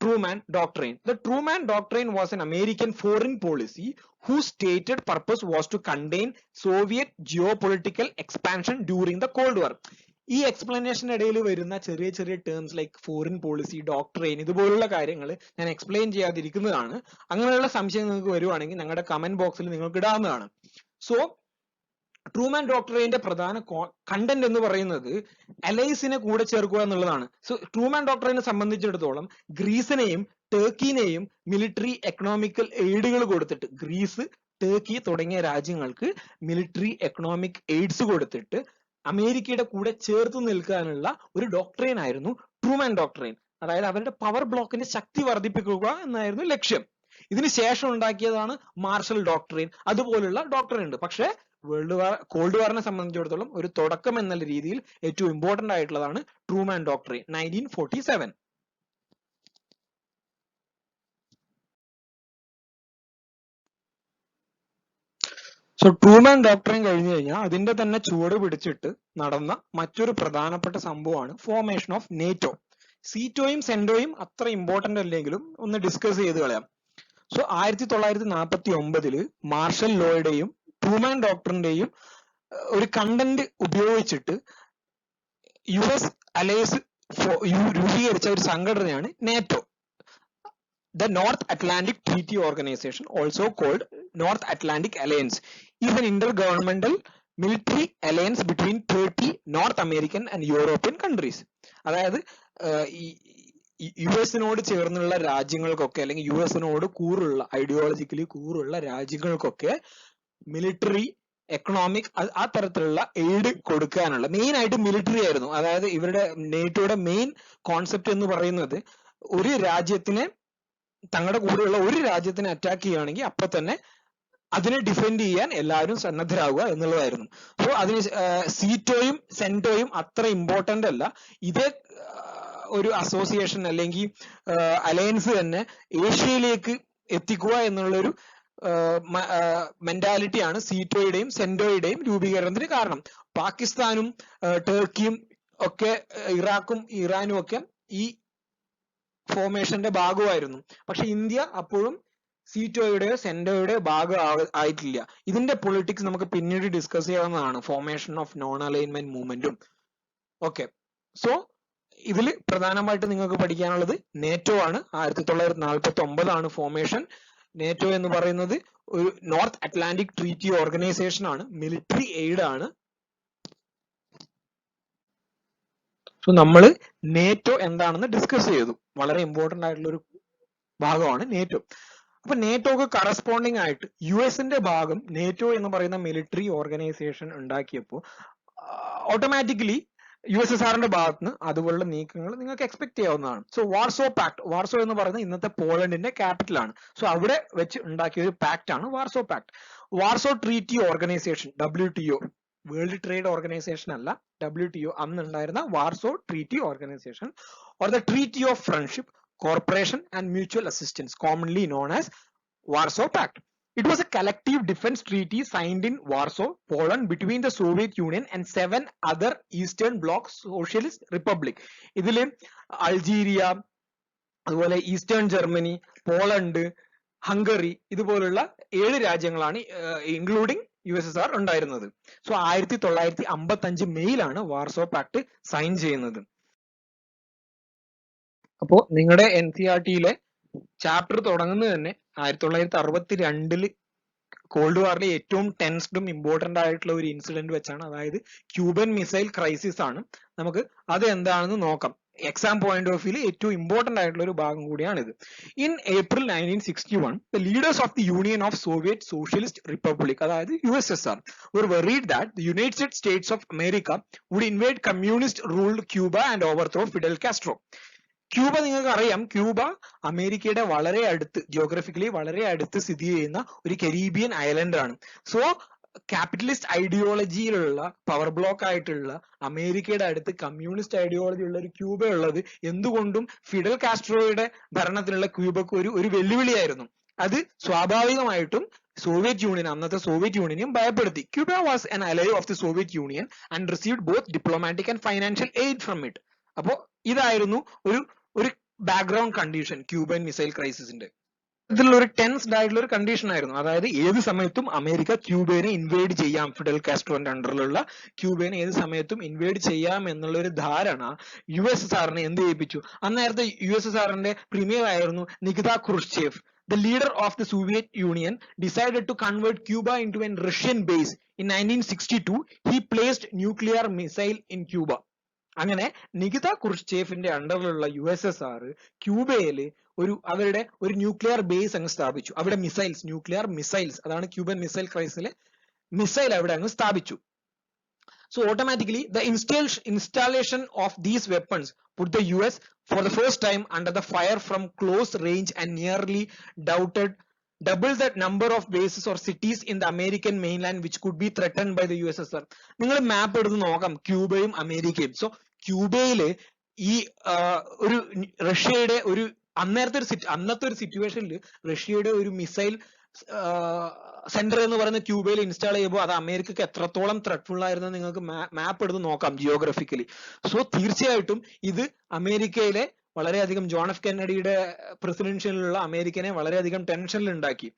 Truman Doctrine. The Truman Doctrine was an American foreign policy whose stated purpose was to contain Soviet geopolitical expansion during the Cold War. ഈ എക്സ്പ്ലനേഷൻ ഇടയിൽ വരുന്ന ചെറിയ ചെറിയ terms like foreign policy, doctrine, ഇതുപോലുള്ള കാര്യങ്ങൾ ഞാൻ എക്സ്പ്ലെയിൻ ചെയ്യാതിരിക്കുന്നതാണ്. അങ്ങനെയുള്ള സംശയം നിങ്ങൾക്ക് വരുവാണെങ്കിൽ ഞങ്ങളുടെ കമന്റ് ബോക്സിൽ നിങ്ങൾക്ക് ഇടാവുന്നതാണ്. സോ ട്രൂമാൻ ഡോക്ട്രൈന്റെ പ്രധാന കണ്ടന്റ് എന്ന് പറയുന്നത് അലൈസിനെ കൂടെ ചേർക്കുക എന്നുള്ളതാണ്. സോ ട്രൂമാൻ ഡോക്ട്രൈനെ സംബന്ധിച്ചിടത്തോളം ഗ്രീസിനെയും ടർക്കിനെയും മിലിറ്ററി എക്കണോമിക്കൽ എയ്ഡുകൾ കൊടുത്തിട്ട്, ഗ്രീസ്, ടർക്കി തുടങ്ങിയ രാജ്യങ്ങൾക്ക് മിലിറ്ററി എക്കണോമിക് എയ്ഡ്സ് കൊടുത്തിട്ട് അമേരിക്കയുടെ കൂടെ ചേർത്ത് നിൽക്കാനുള്ള ഒരു ഡോക്ട്രൈൻ ആയിരുന്നു ട്രൂമാൻ ഡോക്ട്രൈൻ. അതായത് അവരുടെ പവർ ബ്ലോക്കിന്റെ ശക്തി വർദ്ധിപ്പിക്കുക എന്നായിരുന്നു ലക്ഷ്യം. ഇതിന് ശേഷം ഉണ്ടാക്കിയതാണ് മാർഷൽ ഡോക്ട്രൈൻ. അതുപോലുള്ള ഡോക്ട്രൈൻ ഉണ്ട്. പക്ഷേ കോൾഡ് വാറിനെ സംബന്ധിച്ചിടത്തോളം ഒരു തുടക്കം എന്ന രീതിയിൽ ഏറ്റവും ഇമ്പോർട്ടന്റ് ആയിട്ടുള്ളതാണ് Truman doctrine 1947. So Truman doctrine കഴിഞ്ഞു കഴിഞ്ഞാൽ അതിന്റെ തന്നെ ചുവട് പിടിച്ചിട്ട് നടന്ന മറ്റൊരു പ്രധാനപ്പെട്ട സംഭവമാണ് ഫോർമേഷൻ ഓഫ് നേറ്റോ. സീറ്റോയും സെന്റോയും അത്ര ഇമ്പോർട്ടന്റ് അല്ലെങ്കിലും ഒന്ന് ഡിസ്കസ് ചെയ്ത് കളയാം. സോ 1949 മാർഷൽ ലോയുടെയും ട്രൂമാൻ ഡോക്ടറിന്റെയും ഒരു കണ്ടന്റ് ഉപയോഗിച്ചിട്ട് US അലയൻസ് രൂപീകരിച്ച ഒരു സംഘടനയാണ് NATO. The North Atlantic Treaty Organization, also called North Atlantic Alliance, is an intergovernmental military alliance between 30 North American and European countries. അതായത് US-നോട് ചേർന്നുള്ള രാജ്യങ്ങൾക്കൊക്കെ അല്ലെങ്കിൽ US-നോട് കൂറുള്ള ഐഡിയോളജിക്കലി കൂറുള്ള രാജ്യങ്ങൾക്കൊക്കെ മിലിറ്ററി, എക്കണോമിക് ആ തരത്തിലുള്ള എയ്ഡ് കൊടുക്കാനുള്ള മെയിൻ ആയിട്ട് മിലിറ്ററി ആയിരുന്നു. അതായത് ഇവരുടെ നേറ്റോയുടെ മെയിൻ കോൺസെപ്റ്റ് എന്ന് പറയുന്നത് ഒരു രാജ്യത്തിനെ, തങ്ങളുടെ കൂടെയുള്ള ഒരു രാജ്യത്തിനെ അറ്റാക്ക് ചെയ്യുകയാണെങ്കിൽ അപ്പൊ തന്നെ അതിനെ ഡിഫെൻഡ് ചെയ്യാൻ എല്ലാവരും സന്നദ്ധരാകുക എന്നുള്ളതായിരുന്നു. സോ അതിന് സീറ്റോയും സെന്റോയും അത്ര ഇമ്പോർട്ടന്റ് അല്ല. ഇതേ ഒരു അസോസിയേഷൻ അല്ലെങ്കിൽ അലയൻസ് തന്നെ ഏഷ്യയിലേക്ക് എത്തിക്കുക എന്നുള്ളൊരു മെന്റാലിറ്റിയാണ് സീറ്റോയുടെയും സെന്റോയുടെയും രൂപീകരണത്തിന് കാരണം. പാകിസ്ഥാനും ടർക്കിയും ഒക്കെ, ഇറാഖും ഇറാനും ഒക്കെ ഈ ഫോർമേഷന്റെ ഭാഗമായിരുന്നു. പക്ഷെ ഇന്ത്യ അപ്പോഴും സീറ്റോയുടെയോ സെന്റോയുടെയോ ഭാഗം ആയിട്ടില്ല. ഇതിന്റെ പൊളിറ്റിക്സ് നമുക്ക് പിന്നീട് ഡിസ്കസ് ചെയ്യാവുന്നതാണ്, ഫോർമേഷൻ ഓഫ് നോൺ അലൈൻമെന്റ് മൂവ്മെന്റും. ഓക്കെ, സോ ഇതിൽ പ്രധാനമായിട്ട് നിങ്ങൾക്ക് പഠിക്കാനുള്ളത് നേറ്റോ ആണ്. 1949 ആണ് ഫോർമേഷൻ. നേറ്റോ എന്ന് പറയുന്നത് ഒരു നോർത്ത് അറ്റ്ലാന്റിക് ട്രീറ്റി ഓർഗനൈസേഷൻ ആണ്, മിലിറ്ററി എയ്ഡ് ആണ്. സോ നമ്മൾ നേറ്റോ എന്താണെന്ന് ഡിസ്കസ് ചെയ്തു. വളരെ ഇമ്പോർട്ടന്റ് ആയിട്ടുള്ള ഒരു ഭാഗമാണ് നേറ്റോ. അപ്പൊ നേറ്റോക്ക് കറസ്പോണ്ടിങ് ആയിട്ട് US-ന്റെ ഭാഗം നേറ്റോ എന്ന് പറയുന്ന മിലിറ്ററി ഓർഗനൈസേഷൻ ഉണ്ടാക്കിയപ്പോൾ ഓട്ടോമാറ്റിക്കലി USSRന്റെ ഭാഗത്തുനിന്ന് അതുപോലുള്ള നീക്കങ്ങൾ നിങ്ങൾക്ക് എക്സ്പെക്ട് ചെയ്യാവുന്നതാണ്. സോ വാർസോ പാക്ട്, വാർസോ എന്ന് പറയുന്നത് ഇന്നത്തെ പോളണ്ടിന്റെ ക്യാപിറ്റൽ ആണ്. സോ അവിടെ വെച്ച് ഉണ്ടാക്കിയ ഒരു പാക്ട് ആണ് Warsaw pact. Warsaw treaty organization, WTO, world trade organization അല്ല, WTO അന്ന് ഉണ്ടായിരുന്ന Warsaw treaty organization or the treaty of friendship, cooperation and mutual assistance, commonly known as Warsaw Pact. It was a collective defense treaty signed in Warsaw, Poland, between the Soviet Union and 7 other Eastern Bloc Socialist Republic. ഇതില് അൾജീരിയ, അതുപോലെ ഈസ്റ്റേൺ ജർമ്മനി, പോളണ്ട്, ഹംഗറി, ഇതുപോലുള്ള 7 രാജ്യങ്ങളാണ് ഇൻക്ലൂഡിംഗ് USSR ഉണ്ടായിരുന്നത്. സോ 1955 മെയ്യിലാണ് വാർസോ പാക്ട് സൈൻ ചെയ്യുന്നത്. അപ്പോ നിങ്ങളുടെ NCERT-യിലെ ചാപ്റ്റർ തുടങ്ങുന്നത് തന്നെ 1962 കോൾഡ് വാറിലെ ഏറ്റവും ടെൻസ്ഡും ഇമ്പോർട്ടന്റ് ആയിട്ടുള്ള ഒരു ഇൻസിഡന്റ് വെച്ചാണ്, അതായത് ക്യൂബൻ മിസൈൽ ക്രൈസിസ് ആണ്. നമുക്ക് അത് എന്താണെന്ന് നോക്കാം. എക്സാം പോയിന്റ് ഓഫ് വ്യൂല് ഏറ്റവും ഇമ്പോർട്ടന്റ് ആയിട്ടുള്ള ഒരു ഭാഗം കൂടിയാണിത്. In April 1961 the leaders of the Union of Soviet Socialist Republic, അതായത് USSR, were worried that the United States of America would invade communist ruled Cuba and overthrow Fidel Castro. Cuba നിങ്ങൾക്ക് അറിയാം, ക്യൂബ അമേരിക്കയുടെ വളരെ അടുത്ത്, ജിയോഗ്രഫിക്കലി വളരെ അടുത്ത് സ്ഥിതി ചെയ്യുന്ന ഒരു കരീബിയൻ ഐലൻഡ് ആണ്. സോ ക്യാപിറ്റലിസ്റ്റ് ഐഡിയോളജിയിലുള്ള പവർ ബ്ലോക്ക് ആയിട്ടുള്ള അമേരിക്കയുടെ അടുത്ത് കമ്മ്യൂണിസ്റ്റ് ഐഡിയോളജി ഉള്ള ഒരു ക്യൂബ ഉള്ളത് എന്തുകൊണ്ടും ഫിഡൽ കാസ്ട്രോയുടെ ഭരണത്തിലുള്ള ക്യൂബക്ക് ഒരു വെല്ലുവിളിയായിരുന്നു. അത് സ്വാഭാവികമായിട്ടും സോവിയറ്റ് യൂണിയൻ, അന്നത്തെ സോവിയറ്റ് യൂണിയനും ഭയപ്പെടുത്തി. Cuba was an ally of the Soviet Union and received both diplomatic and financial aid from it. അപ്പോ ഇതായിരുന്നു ഒരു ബാക്ക്ഗ്രൗണ്ട് കണ്ടീഷൻ ക്യൂബൻ മിസൈൽ ക്രൈസിസിന്റെ. ഇതിലുള്ള ഒരു ടെൻസ്ഡ് ആയിട്ടുള്ള ഒരു കണ്ടീഷൻ ആയിരുന്നു. അതായത് ഏത് സമയത്തും അമേരിക്ക ക്യൂബനെ ഇൻവേഡ് ചെയ്യാം, ഫിഡൽ കാസ്ട്രോന്റെ അണ്ടറിലുള്ള ക്യൂബനെ ഏത് സമയത്തും ഇൻവേഡ് ചെയ്യാം എന്നുള്ള ഒരു ധാരണ USSRനെ എന്ത് ചെയ്യിപ്പിച്ചു. അന്നേരത്തെ USSRന്റെ പ്രീമിയർ ആയിരുന്നു Nikita Khrushchev. The leader of the Soviet Union decided to convert Cuba into a Russian base. In 1962, he placed nuclear missile in Cuba. അങ്ങനെ നികിത ക്രുഷ്ചേവിന്റെ അണ്ടറിലുള്ള USSR ക്യൂബയില് അവരുടെ ഒരു ന്യൂക്ലിയർ ബേസ് അങ്ങ് സ്ഥാപിച്ചു. അവിടെ ന്യൂക്ലിയർ മിസൈൽസ്, അതാണ് ക്യൂബൻ മിസൈൽ ക്രൈസിസിലെ മിസൈൽ അവിടെ അങ്ങ് സ്ഥാപിച്ചു. So automatically the installation of these weapons put the US for the first time under the fire from close range and nearly double the number of bases or cities in the American mainland which could be threatened by the USSR. നിങ്ങൾ മാപ്പ് എടുത്ത് നോക്കാം ക്യൂബയും അമേരിക്കയും. സോ ക്യൂബയില് ഈ ഒരു റഷ്യയുടെ ഒരു അന്നത്തെ ഒരു സിറ്റുവേഷനിൽ റഷ്യയുടെ ഒരു മിസൈൽ സെന്റർ എന്ന് പറയുന്ന ക്യൂബയിൽ ഇൻസ്റ്റാൾ ചെയ്യുമ്പോൾ അത് അമേരിക്കക്ക് എത്രത്തോളം ത്രെറ്റ്ഫുൾ ആയിരുന്നു നിങ്ങൾക്ക് മാപ്പ് എടുത്ത് നോക്കാം ജിയോഗ്രഫിക്കലി. സോ തീർച്ചയായിട്ടും ഇത് അമേരിക്കയിലെ വളരെയധികം ജോൺ എഫ് കെന്നഡിയുടെ പ്രസിഡൻഷ്യലിലുള്ള അമേരിക്കനെ വളരെയധികം ടെൻഷനിൽ ഉണ്ടാക്കി.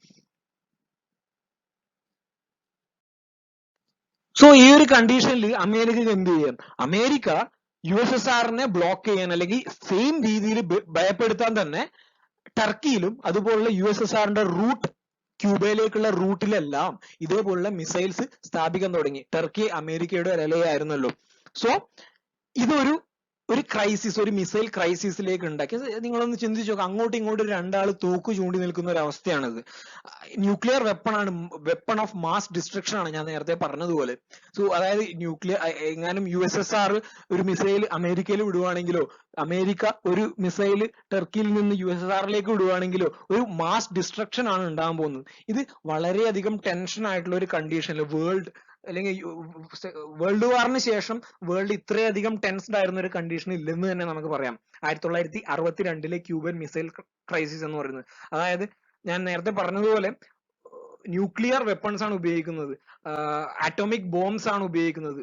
സോ ഈ ഒരു കണ്ടീഷനിൽ അമേരിക്കക്ക് എന്ത് ചെയ്യാം? അമേരിക്ക USSRനെ ബ്ലോക്ക് ചെയ്യാൻ അല്ലെങ്കിൽ സെയിം രീതിയിൽ ഭയപ്പെടുത്താൻ തന്നെ ടർക്കിയിലും അതുപോലുള്ള USSRന്റെ ക്യൂബയിലേക്കുള്ള റൂട്ടിലെല്ലാം ഇതേപോലുള്ള മിസൈൽസ് സ്ഥാപിക്കാൻ തുടങ്ങി. ടർക്കി അമേരിക്കയുടെ ഒരു അലയായിരുന്നല്ലോ. സോ ഇതൊരു ക്രൈസിസ്, ഒരു മിസൈൽ ക്രൈസിസിലേക്ക് ഉണ്ടാക്കി. നിങ്ങളൊന്ന് ചിന്തിച്ചു നോക്കാം, അങ്ങോട്ടും ഇങ്ങോട്ടും രണ്ടാൾ തോക്ക് ചൂണ്ടി നിൽക്കുന്ന ഒരു അവസ്ഥയാണിത്. Nuclear weapon of mass destruction ആണ് ഞാൻ നേരത്തെ പറഞ്ഞതുപോലെ. സോ അതായത് എങ്ങാനും USSR ഒരു മിസൈൽ അമേരിക്കയിൽ വിടുവാണെങ്കിലോ അമേരിക്ക ഒരു മിസൈൽ ടർക്കിയിൽ നിന്ന് USSRലേക്ക് വിടുവാണെങ്കിലോ ഒരു മാസ് ഡിസ്ട്രക്ഷൻ ആണ് ഉണ്ടാകാൻ പോകുന്നത്. ഇത് വളരെയധികം ടെൻഷൻ ആയിട്ടുള്ള ഒരു കണ്ടീഷനിൽ വേൾഡ് വാറിന് ശേഷം വേൾഡ് ഇത്രയധികം ടെൻസ്ഡ് ആയിരുന്ന ഒരു കണ്ടീഷൻ ഇല്ലെന്ന് തന്നെ നമുക്ക് പറയാം. 1962 ക്യൂബൻ മിസൈൽ ക്രൈസിസ് എന്ന് പറയുന്നത്. അതായത് ഞാൻ നേരത്തെ പറഞ്ഞതുപോലെ ന്യൂക്ലിയർ വെപ്പൺസ് ആണ് ഉപയോഗിക്കുന്നത്, ആറ്റോമിക് ബോംബ്സ് ആണ് ഉപയോഗിക്കുന്നത്.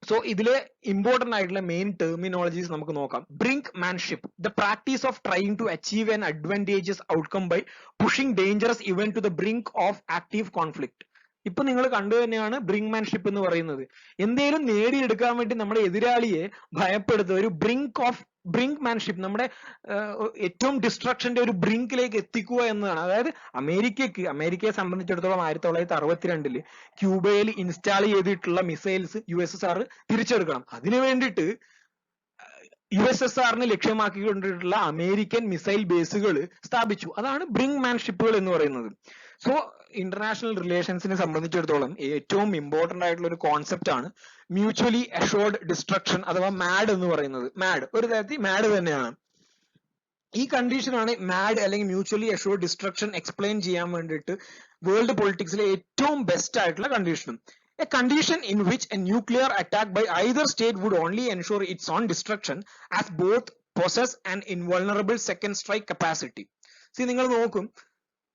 സോ ഇതിലെ ഇമ്പോർട്ടന്റ് ആയിട്ടുള്ള മെയിൻ ടെർമിനോളജീസ് നമുക്ക് നോക്കാം. Brinkmanship, the practice of trying to achieve an advantageous outcome by pushing dangerous event to the brink of active conflict. ഇപ്പൊ നിങ്ങൾ കണ്ടു തന്നെയാണ് ബ്രിങ്ക്മാൻഷിപ്പ് എന്ന് പറയുന്നത്. എന്തേലും നേടിയെടുക്കാൻ വേണ്ടി നമ്മുടെ എതിരാളിയെ ഭയപ്പെടുത്തുക, ഒരു ബ്രിങ്ക്മാൻഷിപ്പ്, നമ്മുടെ ഏറ്റവും ഡിസ്ട്രക്ഷന്റെ ഒരു ബ്രിങ്കിലേക്ക് എത്തിക്കുക എന്നതാണ്. അതായത് അമേരിക്കയെ സംബന്ധിച്ചിടത്തോളം 1962 ക്യൂബയിൽ ഇൻസ്റ്റാൾ ചെയ്തിട്ടുള്ള മിസൈൽസ് USSR തിരിച്ചെടുക്കണം. അതിനു വേണ്ടിയിട്ട് USSRനെ ലക്ഷ്യമാക്കിക്കൊണ്ടിട്ടുള്ള അമേരിക്കൻ മിസൈൽ ബേസുകൾ സ്ഥാപിച്ചു. അതാണ് ബ്രിങ്ക്മാൻഷിപ്പുകൾ എന്ന് പറയുന്നത്. സോ ഇന്റർനാഷണൽ റിലേഷൻസിനെ സംബന്ധിച്ചിടത്തോളം ഏറ്റവും ഇമ്പോർട്ടന്റ് ആയിട്ടുള്ള ഒരു കോൺസെപ്റ്റ് ആണ് മ്യൂച്വലി അഷോർഡ് ഡിസ്ട്രക്ഷൻ അഥവാ മാഡ് എന്ന് പറയുന്നത്. ഒരു തരത്തിൽ മാഡ് തന്നെയാണ്. ഈ കണ്ടീഷനാണ് മാഡ് അല്ലെങ്കിൽ മ്യൂച്വലി അഷോർഡ് ഡിസ്ട്രക്ഷൻ എക്സ്പ്ലെയിൻ ചെയ്യാൻ വേണ്ടിയിട്ട് വേൾഡ് പൊളിറ്റിക്സിലെ ഏറ്റവും ബെസ്റ്റ് ആയിട്ടുള്ള കണ്ടീഷനും. A condition in which a nuclear attack by either state would only ensure its own destruction as both possess an invulnerable second strike capacity. നിങ്ങൾ നോക്കും,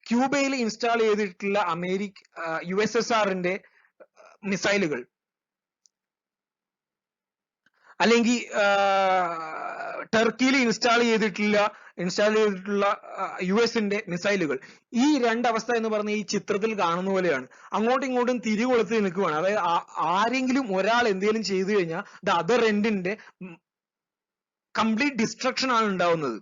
ക്യൂബയിൽ ഇൻസ്റ്റാൾ ചെയ്തിട്ടുള്ള USSRന്റെ മിസൈലുകൾ അല്ലെങ്കിൽ ടർക്കിയിൽ ഇൻസ്റ്റാൾ ചെയ്തിട്ടുള്ള US-ന്റെ മിസൈലുകൾ, ഈ രണ്ടവസ്ഥ എന്ന് പറഞ്ഞ ഈ ചിത്രത്തിൽ കാണുന്ന പോലെയാണ്. അങ്ങോട്ടും ഇങ്ങോട്ടും തിരികൊളുത്തി നിൽക്കുകയാണ്. അതായത് ആരെങ്കിലും ഒരാൾ എന്തെങ്കിലും ചെയ്തു കഴിഞ്ഞാൽ ദ അതർ എൻഡിന്റെ കംപ്ലീറ്റ് ഡിസ്ട്രക്ഷൻ ആണ് ഉണ്ടാവുന്നത്.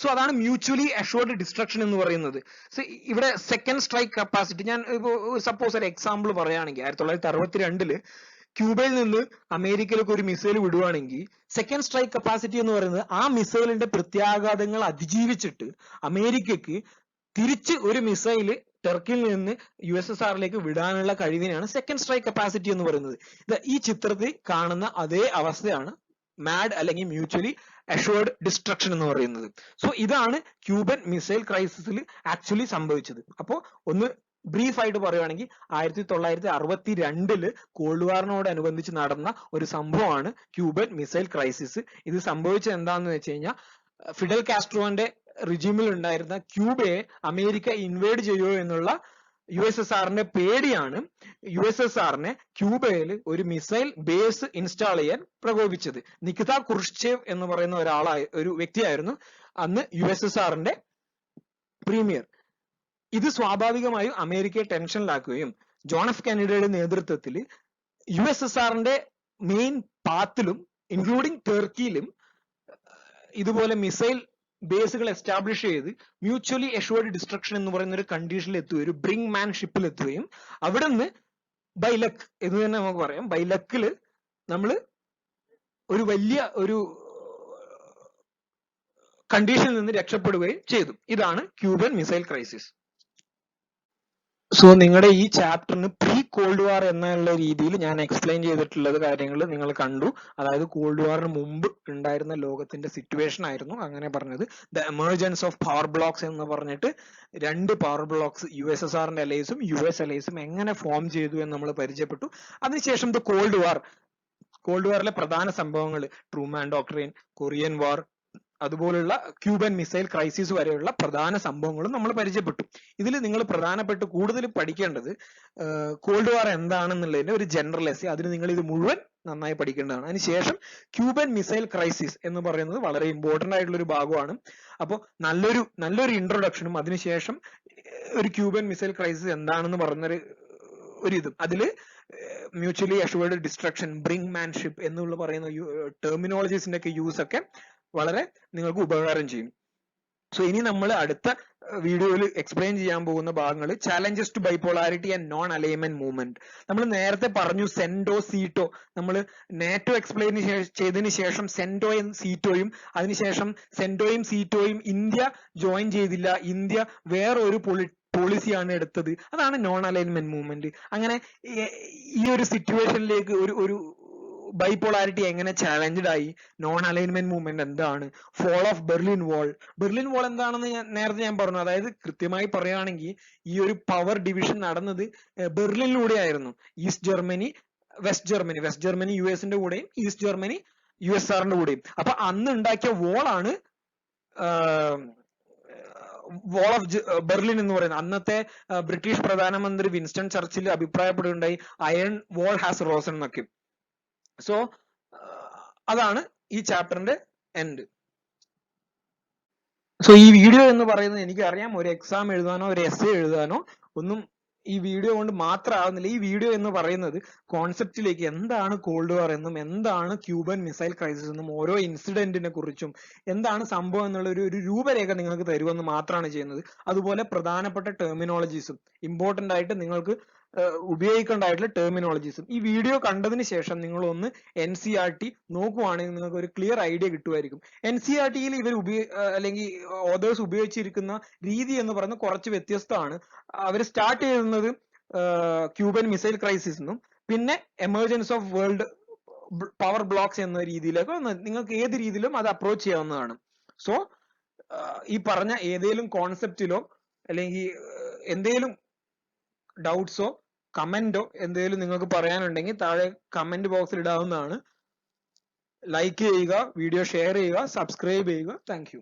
സോ അതാണ് മ്യൂച്വലി അഷ്വർഡ് ഡിസ്ട്രക്ഷൻ എന്ന് പറയുന്നത്. സോ ഇവിടെ സെക്കൻഡ് സ്ട്രൈക്ക് കപ്പാസിറ്റി, ഞാൻ ഇപ്പോ സപ്പോസ് ഒരു എക്സാമ്പിൾ പറയുകയാണെങ്കിൽ 1962 ക്യൂബയിൽ നിന്ന് അമേരിക്കയിലേക്ക് ഒരു മിസൈൽ വിടുവാണെങ്കിൽ സെക്കൻഡ് സ്ട്രൈക്ക് കപ്പാസിറ്റി എന്ന് പറയുന്നത് ആ മിസൈലിന്റെ പ്രത്യാഘാതങ്ങൾ അതിജീവിച്ചിട്ട് അമേരിക്കക്ക് തിരിച്ച് ഒരു മിസൈല് ടർക്കിയിൽ നിന്ന് USSRലേക്ക് വിടാനുള്ള കഴിവിനെയാണ് സെക്കൻഡ് സ്ട്രൈക്ക് കപ്പാസിറ്റി എന്ന് പറയുന്നത്. ഈ ചിത്രത്തിൽ കാണുന്ന അതേ അവസ്ഥയാണ് മാഡ് അല്ലെങ്കിൽ മ്യൂച്വലി അഷ്വേർഡ് ഡിസ്ട്രക്ഷൻ എന്ന് പറയുന്നത്. സോ ഇതാണ് ക്യൂബൻ മിസൈൽ ക്രൈസിസിൽ ആക്ച്വലി സംഭവിച്ചത്. അപ്പോൾ ഒന്ന് ബ്രീഫ് ആയിട്ട് പറയുവാണെങ്കിൽ 1962 കോൾഡ് വാറിനോടനുബന്ധിച്ച് നടന്ന ഒരു സംഭവമാണ് ക്യൂബൻ മിസൈൽ ക്രൈസിസ്. ഇത് സംഭവിച്ചത് എന്താണെന്ന് വെച്ച് കഴിഞ്ഞാൽ ഫിഡൽ കാസ്ട്രോന്റെ റിജിമിൽ ഉണ്ടായിരുന്ന ക്യൂബയെ അമേരിക്ക ഇൻവേഡ് ചെയ്യുമോ എന്നുള്ള USSRന്റെ പേടിയാണ് USSRനെ ക്യൂബയിൽ ഒരു മിസൈൽ ബേസ് ഇൻസ്റ്റാൾ ചെയ്യാൻ പ്രകോപിച്ചത്. നികിത ക്രുഷ്ചേവ് എന്ന് പറയുന്ന ഒരു വ്യക്തിയായിരുന്നു അന്ന് USSRന്റെ പ്രീമിയർ. ഇത് സ്വാഭാവികമായും അമേരിക്കയെ ടെൻഷനിലാക്കുകയും ജോൺ എഫ് കെന്നഡിയുടെ നേതൃത്വത്തിൽ USSRന്റെ മെയിൻ പാത്തിലും ഇൻക്ലൂഡിംഗ് ടർക്കിയിലും ഇതുപോലെ മിസൈൽ ബേസുകൾ എസ്റ്റാബ്ലിഷ് ചെയ്ത് മ്യൂച്വലി അഷ്വേർഡ് ഡിസ്ട്രക്ഷൻ എന്ന് പറയുന്ന ഒരു കണ്ടീഷനിൽ എത്തുകയും ഒരു ബ്രിങ് മാൻ ഷിപ്പിൽ എത്തുകയും അവിടെ നിന്ന് ബൈ ലക്ക് എന്ന് തന്നെ നമുക്ക് പറയാം, ബൈ ലക്കില് നമ്മൾ ഒരു വലിയ ഒരു കണ്ടീഷനിൽ നിന്ന് രക്ഷപ്പെടുകയും ചെയ്തു. ഇതാണ് ക്യൂബൻ മിസൈൽ ക്രൈസിസ്. സോ നിങ്ങളുടെ ഈ ചാപ്റ്ററിന് പ്രീ കോൾഡ് വാർ എന്നുള്ള രീതിയിൽ ഞാൻ എക്സ്പ്ലെയിൻ ചെയ്തിട്ടുള്ളത് കാര്യങ്ങൾ നിങ്ങൾ കണ്ടു. അതായത് കോൾഡ് വാറിന് മുമ്പ് ഉണ്ടായിരുന്ന ലോകത്തിന്റെ സിറ്റുവേഷൻ ആയിരുന്നു അങ്ങനെ പറഞ്ഞത്. The emergence of power blocks എന്ന് പറഞ്ഞിട്ട് 2 പവർ ബ്ലോക്സ് USSRന്റെ അലൈസും US അലൈസും എങ്ങനെ ഫോം ചെയ്തു എന്ന് നമ്മൾ പരിചയപ്പെട്ടു. അതിനുശേഷം ദ കോൾഡ് വാറിലെ പ്രധാന സംഭവങ്ങൾ ട്രൂമാൻ ഡോക്ട്രിൻ, കൊറിയൻ വാർ, അതുപോലുള്ള ക്യൂബൻ മിസൈൽ ക്രൈസിസ് വരെയുള്ള പ്രധാന സംഭവങ്ങളും നമ്മൾ പരിചയപ്പെട്ടു. ഇതിൽ നിങ്ങൾ പ്രധാനപ്പെട്ട് കൂടുതൽ പഠിക്കേണ്ടത് കോൾഡ് വാർ എന്താണെന്നുള്ളതിന്റെ ഒരു ജനറൽ എസ്സേ, അതിന് നിങ്ങൾ ഇത് മുഴുവൻ നന്നായി പഠിക്കേണ്ടതാണ്. അതിനുശേഷം ക്യൂബൻ മിസൈൽ ക്രൈസിസ് എന്ന് പറയുന്നത് വളരെ ഇമ്പോർട്ടന്റ് ആയിട്ടുള്ള ഒരു ഭാഗമാണ്. അപ്പോൾ നല്ലൊരു ഇൻട്രൊഡക്ഷനും അതിനുശേഷം ഒരു ക്യൂബൻ മിസൈൽ ക്രൈസിസ് എന്താണെന്ന് പറയുന്നൊരു ഇതും അതില് മ്യൂച്വലി അഷ്വേർഡ് ഡിസ്ട്രക്ഷൻ, ബ്രിങ് മാൻഷിപ്പ് എന്നുള്ള പറയുന്ന ടെർമിനോളജീസിന്റെ ഒക്കെ യൂസ് ഒക്കെ വളരെ നിങ്ങൾക്ക് ഉപകാരം ചെയ്യും. സോ ഇനി നമ്മൾ അടുത്ത വീഡിയോയിൽ എക്സ്പ്ലെയിൻ ചെയ്യാൻ പോകുന്ന ഭാഗങ്ങൾ challenges to bipolarity and non alignment movement. നമ്മൾ നേരത്തെ പറഞ്ഞു സെൻഡോ സീറ്റോ, നമ്മൾ നാറ്റോ എക്സ്പ്ലെയിൻ ചെയ്തതിനു ശേഷം സെൻഡോയും സീറ്റോയും, അതിനുശേഷം സെൻഡോയും സീറ്റോയും ഇന്ത്യ ജോയിൻ ചെയ്തില്ല, ഇന്ത്യ വേറൊരു പോളിസിയാണ് എടുത്തത്, അതാണ് നോൺ അലൈൻമെന്റ് മൂവ്മെന്റ്. അങ്ങനെ ഈ ഒരു സിറ്റുവേഷനിലേക്ക് ഒരു ബൈപോളാരിറ്റി എങ്ങനെ ചാലഞ്ച്ഡ് ആയി, നോൺ അലൈൻമെന്റ് മൂവ്മെന്റ് എന്താണ്, ഫോൾ ഓഫ് ബെർലിൻ വാൾ എന്താണെന്ന് നേരത്തെ ഞാൻ പറഞ്ഞു. അതായത് കൃത്യമായി പറയുകയാണെങ്കിൽ ഈ ഒരു പവർ ഡിവിഷൻ നടന്നത് ബെർലിനിലൂടെ ആയിരുന്നു. ഈസ്റ്റ് ജർമ്മനി വെസ്റ്റ് ജർമ്മനി US-ന്റെ കൂടെയും ഈസ്റ്റ് ജർമ്മനി USSRന്റെ കൂടെയും. അപ്പൊ അന്ന് ഉണ്ടാക്കിയ വാളാണ് വാൾ ഓഫ് ബെർലിൻ എന്ന് പറയുന്നത്. അന്നത്തെ ബ്രിട്ടീഷ് പ്രധാനമന്ത്രി വിൻസ്റ്റൺ ചർച്ചിൽ അഭിപ്രായപ്പെടുകയുണ്ടായി അയൺ വാൾ ഹാസ് റോസൺ എന്നൊക്കെ. സോ അതാണ് ഈ ചാപ്റ്ററിന്റെ എൻഡ്. സോ ഈ വീഡിയോ എന്ന് പറയുന്നത് എനിക്കറിയാം ഒരു എക്സാം എഴുതാനോ ഒരു എസ്സേ എഴുതാനോ ഒന്നും ഈ വീഡിയോ കൊണ്ട് മാത്രമാവുന്നില്ല. ഈ വീഡിയോ എന്ന് പറയുന്നത് കോൺസെപ്റ്റിലേക്ക് എന്താണ് കോൾഡ് വാർ എന്നും എന്താണ് ക്യൂബൻ മിസൈൽ ക്രൈസിസ് എന്നും ഓരോ ഇൻസിഡന്റിനെ കുറിച്ചും എന്താണ് സംഭവം എന്നുള്ള ഒരു രൂപരേഖ നിങ്ങൾക്ക് തരുമെന്ന് മാത്രമാണ് ചെയ്യുന്നത്. അതുപോലെ പ്രധാനപ്പെട്ട ടെർമിനോളജീസും ഇമ്പോർട്ടന്റ് ആയിട്ട് നിങ്ങൾക്ക് ഉപയോഗിക്കേണ്ടതായിട്ടുള്ള ടെർമിനോളജീസും ഈ വീഡിയോ കണ്ടതിന് ശേഷം നിങ്ങൾ ഒന്ന് NCERT നോക്കുവാണെങ്കിൽ നിങ്ങൾക്ക് ഒരു ക്ലിയർ ഐഡിയ കിട്ടുമായിരിക്കും. NCERTയിൽ ഇവർ അല്ലെങ്കിൽ ഓതേഴ്സ് ഉപയോഗിച്ചിരിക്കുന്ന രീതി എന്ന് പറയുന്നത് കുറച്ച് വ്യത്യസ്തമാണ്. അവർ സ്റ്റാർട്ട് ചെയ്യുന്നത് ക്യൂബൻ മിസൈൽ ക്രൈസിസ് എന്നും പിന്നെ emergence of world power blocks എന്ന രീതിയിലേക്ക് നിങ്ങൾക്ക് ഏത് രീതിയിലും അത് അപ്രോച്ച് ചെയ്യാവുന്നതാണ്. സോ ഈ പറഞ്ഞ ഏതെങ്കിലും കോൺസെപ്റ്റിലോ അല്ലെങ്കിൽ എന്തെങ്കിലും ഡൗട്ട്സോ കമന്റോ എന്തെങ്കിലും നിങ്ങൾക്ക് പറയാനുണ്ടെങ്കിൽ താഴെ കമന്റ് ബോക്സിൽ ഇടാവുന്നതാണ്. ലൈക്ക് ചെയ്യുക, വീഡിയോ ഷെയർ ചെയ്യുക, സബ്സ്ക്രൈബ് ചെയ്യുക. Thank you.